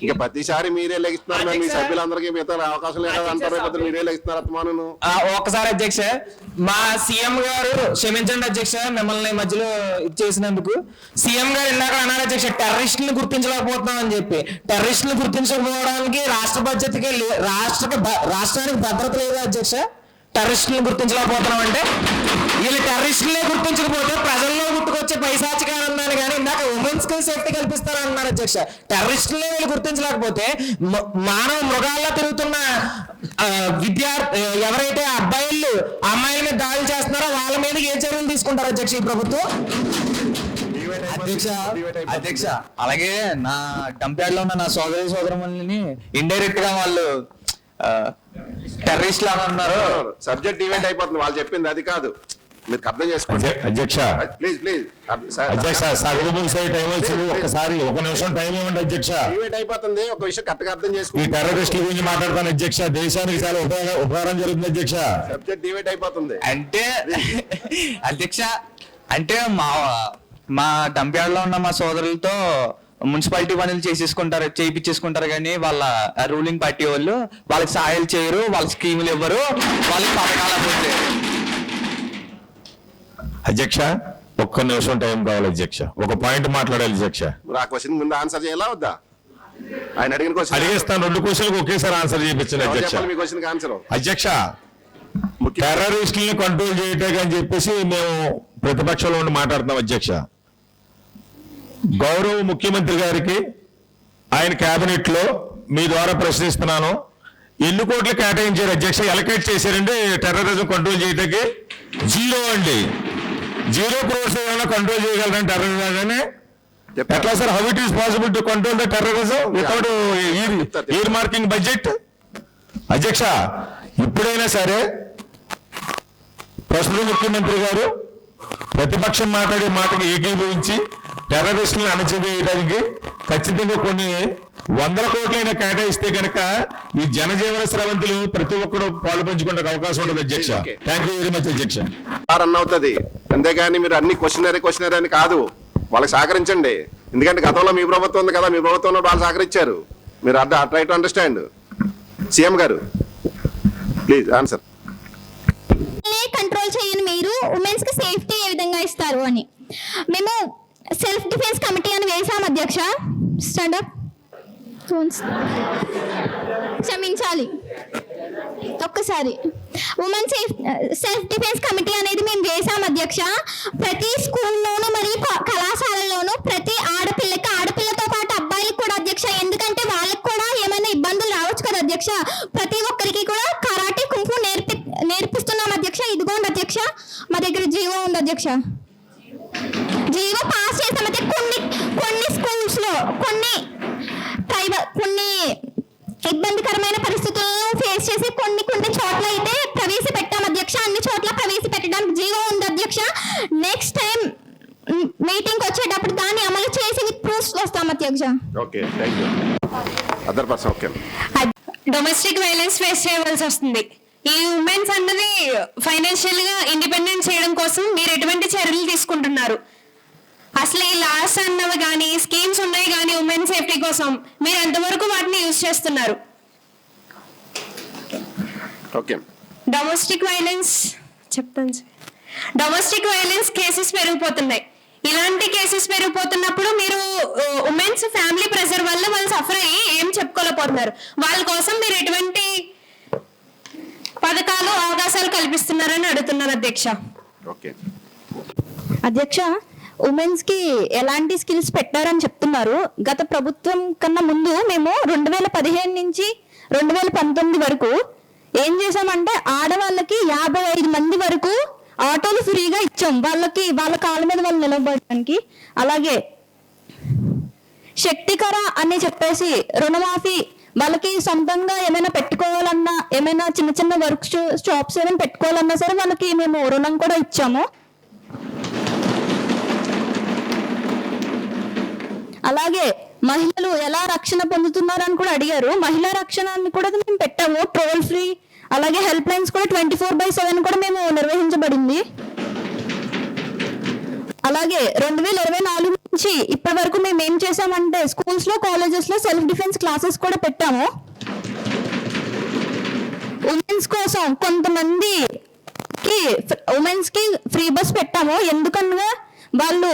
ఇంకా ప్రతిసారి మీరే లెగిస్తున్నారు. మీ సభ్యులందరికీ మిగతా అవకాశం లేదా అంటారు, మీరే లెగిస్తున్నారు అత్మాను. ఒకసారి అధ్యక్ష, మా సీఎం గారు క్షమించండి అధ్యక్ష మిమ్మల్ని మధ్యలో ఇచ్చేసినందుకు. సీఎం గారు ఇందాక అన్నారు అధ్యక్ష టెర్రరిస్టులను గుర్తించలేకపోతున్నాం అని చెప్పి. టెర్రరిస్టులను గుర్తించకపోవడానికి రాష్ట్ర బడ్జెట్కి రాష్ట్రానికి భద్రత లేదా అధ్యక్ష? టెర్రరిస్టులను గుర్తించలేకపోతున్నాం అంటే వీళ్ళు టెర్రరిస్టులే గుర్తించకపోతే ప్రజల్లో గుర్తుకొచ్చే పైశాచికానందాన్ని కానీ ఇందాక ఉమెన్స్ కి సేఫ్టీ కల్పిస్తారన్నారు అధ్యక్ష. టెర్రరిస్టులే వీళ్ళు గుర్తించలేకపోతే మానవ మృగాల్లో తిరుగుతున్న ఎవరైతే అబ్బాయిలు అమ్మాయిల మీద దాడి చేస్తున్నారో వాళ్ళ మీద ఏ చర్యలు తీసుకుంటారు అధ్యక్ష ఈ ప్రభుత్వం? అధ్యక్ష అలాగే నా డంప్యార్డ్ లో ఉన్న నా సోదరులని ఇండైరెక్ట్ గా వాళ్ళు టెర్రరిస్ట్ లాగా ఉన్నారు. సబ్జెక్ట్ ఈవెంట్ అయిపోతుంది. వాళ్ళు చెప్పింది అది కాదు, మీరు అర్థం చేసుకోండి అధ్యక్ష. ప్లీజ్ అధ్యక్ష టైం వచ్చింది, ఒకసారి 1 నిమిషం టైం ఇవ్వండి అధ్యక్ష. ఈవెంట్ అయిపోతుంది. ఒక విషయం కరెక్ట్ గా అర్థం ఈ చేసుకోండి. టెర్రరిస్టుల గురించి మాట్లాడతాను అధ్యక్ష. దేశానికి చాలా ఉపకారం జరుగుతుంది అధ్యక్ష. సబ్జెక్ట్ ఈవెంట్ అయిపోతుంది. అంటే అధ్యక్ష అంటే మా డంప్యార్డ్ లో ఉన్న మా సోదరులతో మున్సిపాలిటీ పనులు చేయించేసుకుంటారు కానీ వాళ్ళ రూలింగ్ పార్టీ వాళ్ళు వాళ్ళకి సహాయాలు చేయరు, వాళ్ళకి స్కీములు ఇవ్వరు, వాళ్ళకి పథకాలు అవ్వరు. అధ్యక్ష 1 నిమిషం టైం కావాలి అధ్యక్ష. ఒక పాయింట్ మాట్లాడాలి అధ్యక్ష. ఆ క్వశ్చన్ ముందు ఆన్సర్ చేయాలా వద్దా? ఆయన అడిగిన క్వశ్చన్ అడిగేస్తాను. 2 క్వశ్చన్లకు ఒకేసారి ఆన్సర్ చేయించండి అధ్యక్ష. మీ క్వశ్చన్ ఆన్సర్ అధ్యక్ష, టెర్రరిస్టులను కంట్రోల్ చేయటానికి అని చెప్పేసి మేము ప్రతిపక్షంలో ఉండి మాట్లాడుతున్నాం అధ్యక్ష. గౌరవ ముఖ్యమంత్రి గారికి ఆయన కేబినెట్ లో మీ ద్వారా ప్రశ్నిస్తున్నాను, ఎన్ని కోట్లు కేటాయించారు అధ్యక్ష? ఎలకేట్ చేశారండి టెర్రరిజం కంట్రోల్ చేయడానికి? 0 అండి. 0 crores ఏమైనా కంట్రోల్ చేయగలరండి టెర్రరిజాన్ని? ఎట్లా sir? How it is possible to control the terrorism without year marking budget? అధ్యక్ష, ఇప్పుడైనా సరే ప్రస్తుత ముఖ్యమంత్రి గారు ప్రతిపక్షం మాట్లాడే మాటకు ఏకీభవించి టెర్రరిస్టులను అణచివేయడానికి ఖచ్చితంగా కొన్ని 100 కోట్లైనా కేటాయిస్తే కనుక ఈ జనజీవన స్రవంతులు ప్రతి ఒక్కరు పాలు పంచుకునే అవకాశం ఉంటుంది అధ్యక్ష. థ్యాంక్ యూ వెరీ మచ్ అధ్యక్ష. రన్ అవుతుంది, అంతేగాని మీరు అన్ని క్వశ్చనరీ అని కాదు. వాళ్ళకి సహకరించండి, ఎందుకంటే గతంలో మీ ప్రభుత్వం ఉంది కదా, మీ ప్రభుత్వంలో వాళ్ళు సహకరించారు. మీరు ట్రై టు అండర్స్టాండ్. సీఎం గారు ప్లీజ్ ఆన్సర్. కంట్రోల్ చేయని మీరు ఉమెన్స్ కి సేఫ్టీ ఏ విధంగా ఇస్తారు అని మేము సెల్ఫ్ డిఫెన్స్ కమిటీ అని వేసాం అధ్యక్ష. స్టాండప్ క్షమించాలి ఒక్కసారి. ఉమెన్ సెల్ఫ్ డిఫెన్స్ కమిటీ అనేది మేము వేసాం అధ్యక్ష. ప్రతి స్కూల్లోనూ మరియు కళాశాలలోనూ ప్రతి ఆడపిల్లతో పాటు అబ్బాయిలకు కూడా అధ్యక్ష, ఎందుకంటే వాళ్ళకి కూడా ఏమైనా ఇబ్బందులు రావచ్చు కదా అధ్యక్ష. ప్రతి ఒక్కరికి కూడా కరాటే కుంఫు నేర్పిస్తున్నాం అధ్యక్ష. ఇదిగోండి అధ్యక్ష, మా దగ్గర జీవో ఉంది అధ్యక్ష. జీవో పాస్ చేసామంటే కొన్ని స్కూల్స్ లో కొన్ని ఇబ్బందికరమైన పరిస్థితులను ఫేస్ చేసి కొన్ని చోట్ల అయితే ప్రవేశపెట్టాం అధ్యక్ష. అన్ని చోట్ల ప్రవేశపెట్టడానికి జీవో ఉంది అధ్యక్ష. నెక్స్ట్ టైం మీటింగ్ వచ్చేటప్పుడు దాన్ని అమలు చేసి విత్ ప్రూఫ్స్ వస్తాం అధ్యక్ష. Okay, thank you. Other person. Okay. Domestic violence face చేయవలసి వస్తుంది. ఈ ఉమెన్స్ అన్నది ఫైనాన్షియల్ గా ఇండిపెండెంట్ చేయడం కోసం మీరు ఎటువంటి చర్యలు తీసుకుంటున్నారు? అసలు ఈ లాస్ అన్నవి కానీ స్కీమ్స్ ఉన్నాయి కానీ ఉమెన్ సేఫ్టీ కోసం మీరు ఎంతవరకు వాటిని యూజ్ చేస్తున్నారు? ఓకే. డొమెస్టిక్ వైలెన్స్ కేసెస్ పెరిగిపోతున్నాయి. ఇలాంటి కేసెస్ పెరిగిపోతున్నప్పుడు మీరు ఉమెన్స్ ఫ్యామిలీ ప్రెషర్ వల్ల వాళ్ళు సఫర్ అయ్యి ఏం చెప్పుకోలేకపోతున్నారు. వాళ్ళ కోసం మీరు ఎటువంటి పథకాలు అవకాశాలు కల్పిస్తున్నారని అడుగుతున్నారు అధ్యక్ష. ఓకే అధ్యక్ష, ఉమెన్స్ కి ఎలాంటి స్కిల్స్ పెట్టారని చెప్తున్నారు. గత ప్రభుత్వం కన్నా ముందు మేము 2015 నుంచి 2019 వరకు ఏం చేసామంటే ఆడవాళ్ళకి 55 మంది వరకు ఆటోలు ఫ్రీగా ఇచ్చాం, వాళ్ళ కాళ్ళ మీద వాళ్ళు నిలబడడానికి. అలాగే శక్తికర అని చెప్పేసి రుణమాఫీ, వాళ్ళకి సొంతంగా ఏమైనా పెట్టుకోవాలన్నా, ఏమైనా చిన్న వర్క్ షాప్స్ ఏమైనా పెట్టుకోవాలన్నా సరే వాళ్ళకి మేము రుణం కూడా ఇచ్చాము. అలాగే మహిళలు ఎలా రక్షణ పొందుతున్నారని కూడా అడిగారు. మహిళా రక్షణని కూడా మేము పెట్టాము, ట్రోల్ ఫ్రీ. అలాగే హెల్ప్ లైన్స్ కూడా 24/7 కూడా మేము నిర్వహించబడింది. అలాగే 2024 నుంచి ఇప్పటి వరకు మేము ఏం చేసామంటే స్కూల్స్ లో కాలేజెస్ లో సెల్ఫ్ డిఫెన్స్ క్లాసెస్ కూడా పెట్టాము. ఉమెన్స్ కోసం కొంతమందికి ఉమెన్స్ కి ఫ్రీ బస్ పెట్టాము. ఎందుకనగా వాళ్ళు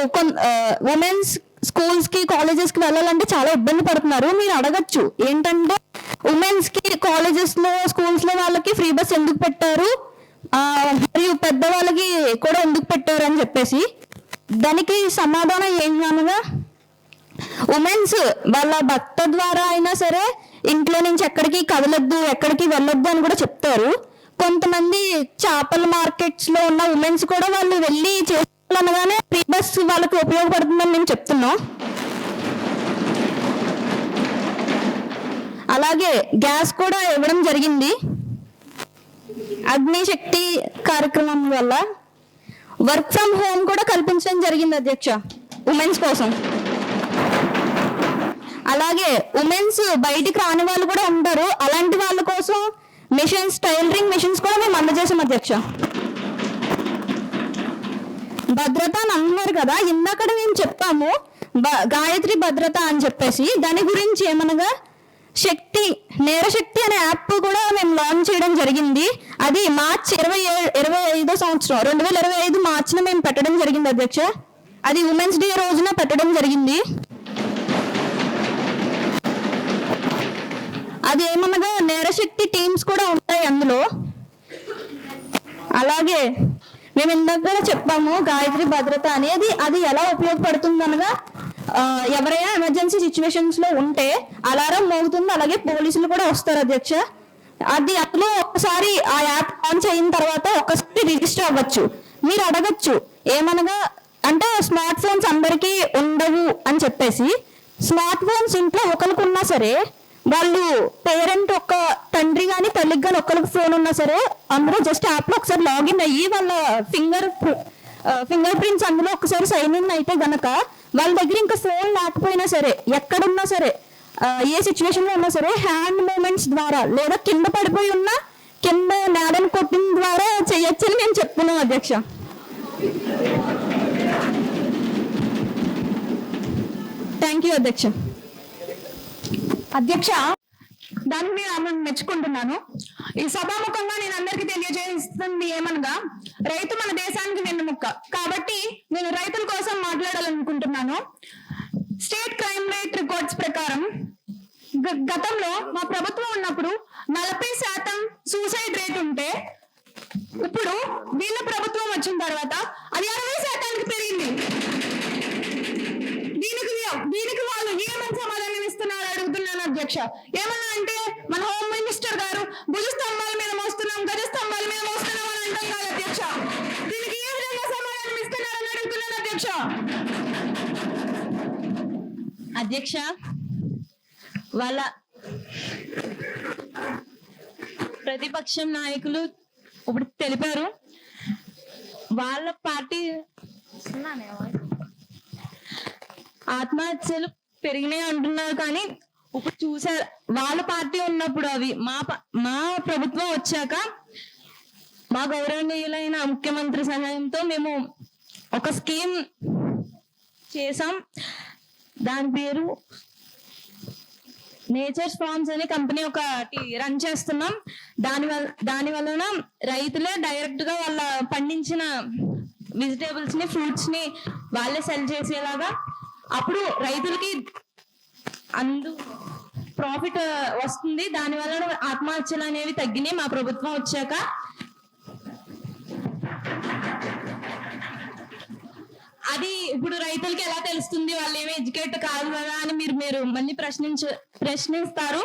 ఉమెన్స్ స్కూల్స్ కి కాలేజెస్ కి వెళ్ళాలంటే చాలా ఇబ్బంది పడుతున్నారు. మీరు అడగచ్చు ఏంటంటే ఉమెన్స్ కి కాలేజెస్ లో స్కూల్స్ లో వాళ్ళకి ఫ్రీ బస్ ఎందుకు పెట్టారు, మరియు పెద్దవాళ్ళకి కూడా ఎందుకు పెట్టారు అని చెప్పేసి. దానికి సమాధానం ఏంటనగా ఉమెన్స్ వాళ్ళ భర్త ద్వారా అయినా సరే ఇంట్లో నుంచి ఎక్కడికి కదలొద్దు, ఎక్కడికి వెళ్ళొద్దు అని కూడా చెప్తారు. కొంతమంది చేపల మార్కెట్స్ లో ఉన్న ఉమెన్స్ కూడా వాళ్ళు వెళ్ళి అనగానే ఫ్రీ బస్ వాళ్ళకి ఉపయోగపడుతుందని మేము చెప్తున్నాం. అలాగే గ్యాస్ కూడా ఇవ్వడం జరిగింది. అగ్నిశక్తి కార్యక్రమం వల్ల వర్క్ ఫ్రమ్ హోమ్ కూడా కల్పించడం జరిగింది అధ్యక్ష ఉమెన్స్ కోసం. అలాగే ఉమెన్స్ బయటికి రాని వాళ్ళు కూడా ఉంటారు, అలాంటి వాళ్ళ కోసం మిషన్స్, టైలరింగ్ మిషన్స్ కూడా మేము అందజేసాం అధ్యక్ష. భద్రత అని అన్నారు కదా, ఇందాక మేము చెప్పాము గాయత్రి భద్రత అని చెప్పేసి. దాని గురించి ఏమనగా నేరశక్తి అనే యాప్ కూడా మేము లాంచ్ చేయడం జరిగింది. అది మార్చి 25వ సంవత్సరం 2025 మార్చిన మేము పెట్టడం జరిగింది అధ్యక్ష. అది ఉమెన్స్ డే రోజున పెట్టడం జరిగింది. అది ఏమనగా నేరశక్తి టీమ్స్ కూడా ఉంటాయి అందులో. అలాగే మేము ఇందాక చెప్పాము గాయత్రి భద్రత అనేది, అది ఎలా ఉపయోగపడుతుంది అనగా ఎవరైనా ఎమర్జెన్సీ సిచ్యువేషన్స్ లో ఉంటే అలారం మోగుతుంది, అలాగే పోలీసులు కూడా వస్తారు అధ్యక్ష. అది అందులో ఒక్కసారి ఆ యాప్ లాంచ్ అయిన తర్వాత ఒక్కసారి రిజిస్టర్ అవ్వచ్చు. మీరు అడగచ్చు ఏమనగా అంటే స్మార్ట్ ఫోన్స్ అందరికీ ఉండవు అని చెప్పేసి. స్మార్ట్ ఫోన్స్ ఇంట్లో ఒకరికి ఉన్నా సరే వాళ్ళు పేరెంట్ ఒక తండ్రి కానీ తల్లికి కానీ ఒక్కరికి ఫోన్ ఉన్నా సరే అందులో జస్ట్ యాప్లో ఒకసారి లాగిన్ అయ్యి వాళ్ళ ఫింగర్ ప్రింట్స్ అందులో ఒకసారి సైన్ ఇన్ అయితే గనక వాళ్ళ దగ్గర ఇంకా ఫోన్ లేకపోయినా సరే ఎక్కడున్నా సరే ఏ సిచ్యువేషన్ లో ఉన్నా సరే హ్యాండ్ మూమెంట్స్ ద్వారా లేదా కింద పడిపోయి ఉన్నా కింద నేలను కొట్టిన ద్వారా చేయొచ్చని నేను చెప్తున్నాను అధ్యక్ష. థ్యాంక్ యూ అధ్యక్ష. అధ్యక్ష, దాన్ని నేను ఆమెను మెచ్చుకుంటున్నాను. ఈ సభాముఖంగా నేను అందరికీ తెలియజేస్తుంది ఏమనగా, రైతు మన దేశానికి వెన్నుముక్క కాబట్టి నేను రైతుల కోసం మాట్లాడాలనుకుంటున్నాను. స్టేట్ క్రైమ్ రేట్ రికార్డ్స్ ప్రకారం గతంలో మా ప్రభుత్వం ఉన్నప్పుడు 40% సూసైడ్ రేట్ ఉంటే ఇప్పుడు వీళ్ళ ప్రభుత్వం వచ్చిన తర్వాత అది 60% పెరిగింది. దీనికి వాళ్ళు ఏమని సమాధానం ఇస్తున్నారు అడుగుతున్నాను అధ్యక్ష. ఏమన్నా అంటే మన హోమ్ మినిస్టర్ గారు భుజ స్తంభాల మీద మోస్తున్నాం, గజ స్తంభాల మీద మోస్తున్నాం అని అంటాం కాదు అధ్యక్ష. దీనికి ఏ విధంగా సమాధానం ఇస్తున్నారని అడుగుతున్నాను అధ్యక్ష. అధ్యక్ష, వాళ్ళ ప్రతిపక్షం నాయకులు ఇప్పుడు తెలిపారు వాళ్ళ పార్టీ ఆత్మహత్యలు పెరిగినాయి అంటున్నారు. కానీ ఇప్పుడు చూసారు వాళ్ళ పార్టీ ఉన్నప్పుడు అవి మా ప్రభుత్వం వచ్చాక మా గౌరవనీయులైన ముఖ్యమంత్రి సహాయంతో మేము ఒక స్కీమ్ చేసాం. దాని పేరు నేచర్స్ ఫార్మ్స్ అనే కంపెనీ ఒకటి రన్ చేస్తున్నాం. దాని వలన రైతులే డైరెక్ట్ గా వాళ్ళ పండించిన వెజిటేబుల్స్ ని ఫ్రూట్స్ ని వాళ్ళే సెల్ చేసేలాగా అప్పుడు రైతులకి ప్రాఫిట్ వస్తుంది. దాని వలన ఆత్మహత్యలు అనేవి తగ్గినాయి మా ప్రభుత్వం వచ్చాక. అది ఇప్పుడు రైతులకి ఎలా తెలుస్తుంది, వాళ్ళు ఏమీ ఎడ్యుకేట్ కాదు కదా అని మీరు మళ్ళీ ప్రశ్నిస్తారు.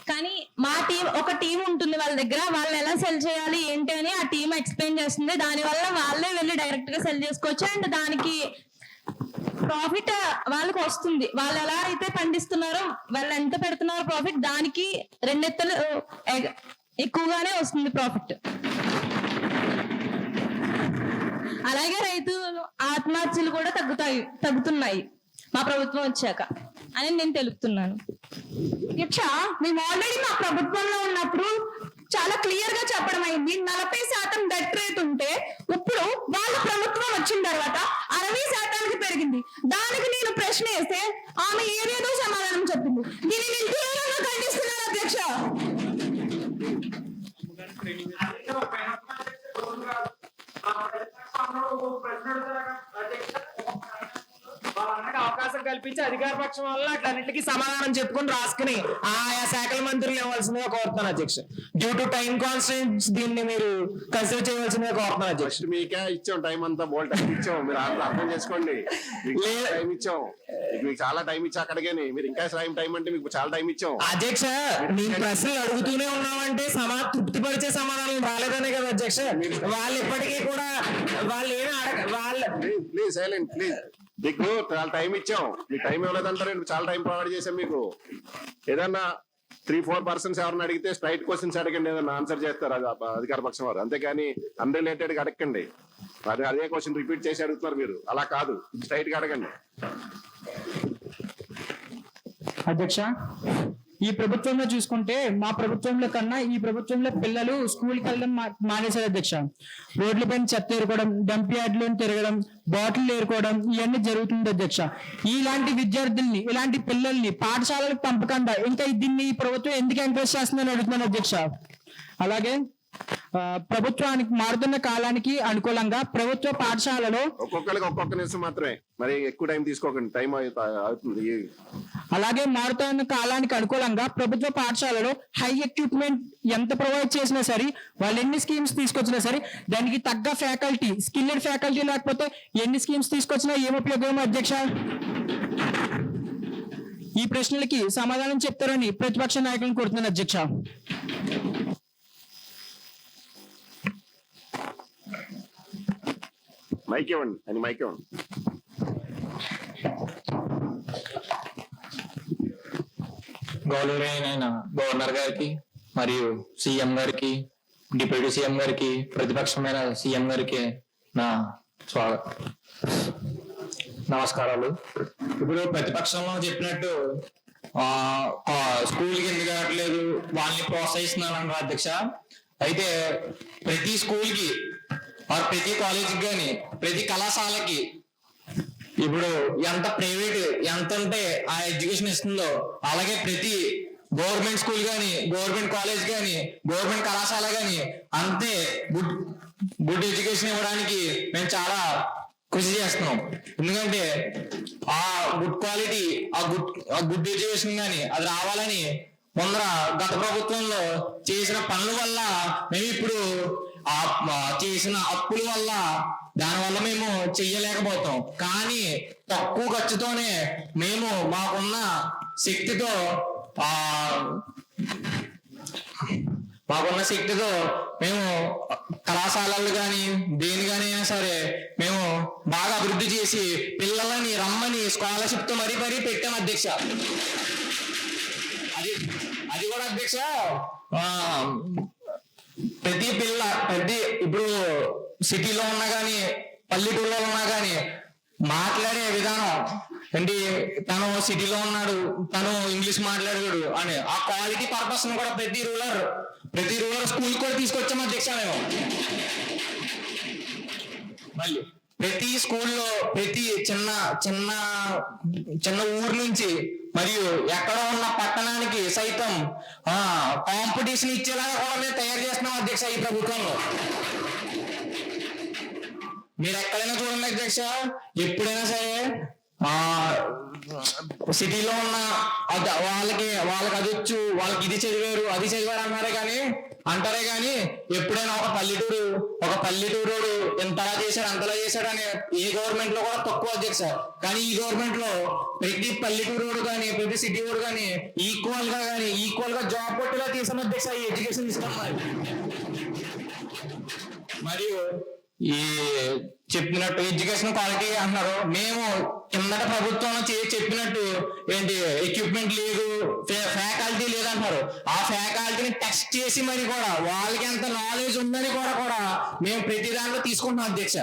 కానీ మా టీం ఒక టీం ఉంటుంది వాళ్ళ దగ్గర, వాళ్ళు ఎలా సెల్ చేయాలి ఏంటి అని ఆ టీం ఎక్స్ప్లెయిన్ చేస్తుంది. దానివల్ల వాళ్ళే వెళ్ళి డైరెక్ట్ గా సెల్ చేసుకోవచ్చు అండ్ దానికి ప్రాఫిట్ వాళ్ళకి వస్తుంది. వాళ్ళు ఎలా అయితే పండిస్తున్నారో వాళ్ళు ఎంత పెడుతున్నారో ప్రాఫిట్ దానికి 2 ఎత్తులు ఎక్కువగానే వస్తుంది ప్రాఫిట్. అలాగే రైతు ఆత్మహత్యలు కూడా తగ్గుతున్నాయి మా ప్రభుత్వం వచ్చాక అని నేను తెలుపుతున్నాను. అధ్యక్ష, మేము ఆల్రెడీ మా ప్రభుత్వంలో ఉన్నప్పుడు చాలా క్లియర్ గా చెప్పడం అయింది. 40% డెత్ రేట్ ఉంటే ఇప్పుడు వాళ్ళ ప్రభుత్వం వచ్చిన తర్వాత 60% పెరిగింది. దానికి నేను ప్రశ్న వేస్తే ఆమె ఏదేదో సమాధానం చెప్పింది. దీన్ని నేను తీవ్రంగా ఖండిస్తున్నాను అధ్యక్ష. వాళ్ళకి అవకాశం కల్పించి అధికార పక్షం వల్ల అన్నింటికి సమాధానం చెప్పుకొని రాసుకుని ఆయా శాఖల మంత్రులు ఇవ్వాల్సిందిగా కోరుతున్నాను అధ్యక్ష. డ్యూ టు టైం కాన్స్టెంట్స్ దీన్ని మీరు కన్సిడర్ చేయవలసిందిగా కోరుతున్నాను అధ్యక్ష. మీకే ఇచ్చాం టైం అంతా బోల్ టైం ఇచ్చాం, మీరు అర్థం చేసుకోండి. టైం ఇచ్చాం మీకు చాలా టైం ఇచ్చా అక్కడికేని మీరు ఇంకా టైం అంటే మీకు చాలా టైం ఇచ్చాం అధ్యక్ష. మేము ప్రశ్నలు అడుగుతూనే ఉన్నామంటే తృప్తిపరిచే సమాధానం రాలేదనే కదా అధ్యక్ష. వాళ్ళు ఇప్పటికీ కూడా వాళ్ళు ప్లీజ్ సైలెంట్ ప్లీజ్. మీకు చాలా టైం ఇచ్చాం, మీకు టైం ఇవ్వలేదంటారు. చాలా టైం ప్రొవైడ్ చేశాం మీకు. ఏదన్నా 3-4 పర్సన్స్ ఎవరిని అడిగితే స్ట్రైట్ క్వశ్చన్స్ అడగండి, ఏదన్నా ఆన్సర్ చేస్తారు అది అధికార పక్షం వారు. అంతేగాని అన్రిలేటెడ్ గా అడగండి. అదే క్వశ్చన్ రిపీట్ చేసి అడుగుతున్నారు మీరు. అలా కాదు, స్ట్రైట్ గా అడగండి. అధ్యక్ష, ఈ ప్రభుత్వంలో చూసుకుంటే మా ప్రభుత్వంలో కన్నా ఈ ప్రభుత్వంలో పిల్లలు స్కూల్కి వెళ్ళడం మానేశారు అధ్యక్ష. రోడ్లపైన చెత్త ఏరుకోవడం, డంప్ యార్డ్లో తిరగడం, బాటిల్ ఏరుకోవడం ఇవన్నీ జరుగుతుంది అధ్యక్ష. ఇలాంటి విద్యార్థుల్ని ఇలాంటి పిల్లల్ని పాఠశాలకు పంపకుండా ఇంకా దీన్ని ఈ ప్రభుత్వం ఎందుకు ఎంకరేజ్ చేస్తుందని అడుగుతున్నాను అధ్యక్ష. అలాగే ప్రభుత్వానికి మారుతున్న కాలానికి అనుకూలంగా ప్రభుత్వ పాఠశాలలో ఒక్కొక్కరికి ఒక్కొక్క నిమిషం మాత్రమే, మరి ఎక్కువ టైం తీసుకోకండి, టైం అవుతుంది. అలాగే మారుతున్న కాలానికి అనుకూలంగా ప్రభుత్వ పాఠశాలలో హై ఎక్విప్మెంట్ ఎంత ప్రొవైడ్ చేసినా సరే, వాళ్ళు ఎన్ని స్కీమ్స్ తీసుకొచ్చినా సరే దానికి తగ్గ ఫ్యాకల్టీ, స్కిల్డ్ ఫ్యాకల్టీ లేకపోతే ఎన్ని స్కీమ్స్ తీసుకొచ్చినా ఏం ఉపయోగం అధ్యక్ష? ఈ ప్రశ్నలకి సమాధానం చెప్తారని ప్రతిపక్ష నాయకులను కోరుతున్నాను అధ్యక్ష. మైక్ ఇవ్వండి అని మైక్ ఇవ్వండి. గౌరవనీయులైన గవర్నర్ గారికి మరియు సీఎం గారికి, డిప్యూటీ సీఎం గారికి, ప్రతిపక్షమైన సీఎం గారికి నా నమస్కారాలు. ఇప్పుడు ప్రతిపక్షంలో చెప్పినట్టు స్కూల్కి ఎందుకు రావట్లేదు, వాళ్ళని ప్రోత్సహిస్తున్నాను అన్నారు అధ్యక్ష. అయితే ప్రతి స్కూల్కి ప్రతి కాలేజీకి కానీ ప్రతి కళాశాలకి ఇప్పుడు ఎంత ప్రైవేట్ ఎంత ఉంటే ఆ ఎడ్యుకేషన్ ఇస్తుందో అలాగే ప్రతి గవర్నమెంట్ స్కూల్ కానీ గవర్నమెంట్ కాలేజ్ కానీ గవర్నమెంట్ కళాశాల కానీ అంతే గుడ్ ఎడ్యుకేషన్ ఇవ్వడానికి మేము చాలా కృషి చేస్తున్నాం. ఎందుకంటే ఆ గుడ్ క్వాలిటీ ఆ గుడ్ ఎడ్యుకేషన్ కానీ అది రావాలని ముందర గత ప్రభుత్వంలో చేసిన పనుల వల్ల మేము ఇప్పుడు చేసిన అప్పుల వల్ల దానివల్ల మేము చెయ్యలేకపోతాం. కానీ తక్కువ ఖర్చుతోనే మేము మాకున్న శక్తితో మేము కళాశాలలు కానీ దేని కానీ అయినా సరే మేము బాగా అభివృద్ధి చేసి పిల్లలని రమ్మని స్కాలర్షిప్ తో మరీ పెట్టాం అధ్యక్ష. అది కూడా అధ్యక్ష ప్రతి ఇప్పుడు సిటీలో ఉన్నా కానీ పల్లెటూరులో ఉన్నా కానీ మాట్లాడే విధానం ఏంటి, తను సిటీలో ఉన్నాడు తను ఇంగ్లీష్ మాట్లాడాడు అని ఆ క్వాలిటీ పర్పస్ కూడా ప్రతి రూరల్ స్కూల్ కూడా తీసుకొచ్చాం అధ్యక్ష. మేము మళ్ళీ ప్రతి స్కూల్లో ప్రతి చిన్న చిన్న చిన్న ఊరు నుంచి మరియు ఎక్కడ ఉన్న పట్టణానికి సైతం కాంపిటీషన్ ఇచ్చేలాగా కూడా మేము తయారు చేస్తున్నాం అధ్యక్ష. ఈ ప్రభుత్వంలో మీరు ఎక్కడైనా చూడండి అధ్యక్ష, ఎప్పుడైనా సరే సిటీలో ఉన్న వాళ్ళకి అది వచ్చు, వాళ్ళకి ఇది చదివారు అది చదివారు అంటారే కానీ ఎప్పుడైనా ఒక పల్లెటూరు ఇంతలా చేశాడు అంతలా చేశాడు అని ఏ గవర్నమెంట్ లో కూడా తక్కువ అధ్యక్ష. కానీ ఈ గవర్నమెంట్ లో ప్రతి పల్లెటూరు కానీ ప్రతి సిటీ వాడు కానీ ఈక్వల్ గా జాబ్ కొట్టేలా తీసాం అధ్యక్ష ఈ ఎడ్యుకేషన్ సిస్టమ్. మరియు ఈ చెప్పినట్టు ఎడ్యుకేషన్ క్వాలిటీ అంటున్నారు, మేము కిందట ప్రభుత్వం చెప్పినట్టు ఏంటి ఎక్విప్మెంట్ లేదు ఫ్యాకల్టీ లేదంటున్నారు. ఆ ఫ్యాకల్టీని టెస్ట్ చేసి మరి కూడా వాళ్ళకి ఎంత నాలెడ్జ్ ఉందని కూడా మేము ప్రతి దాంట్లో తీసుకుంటున్నాం అధ్యక్ష.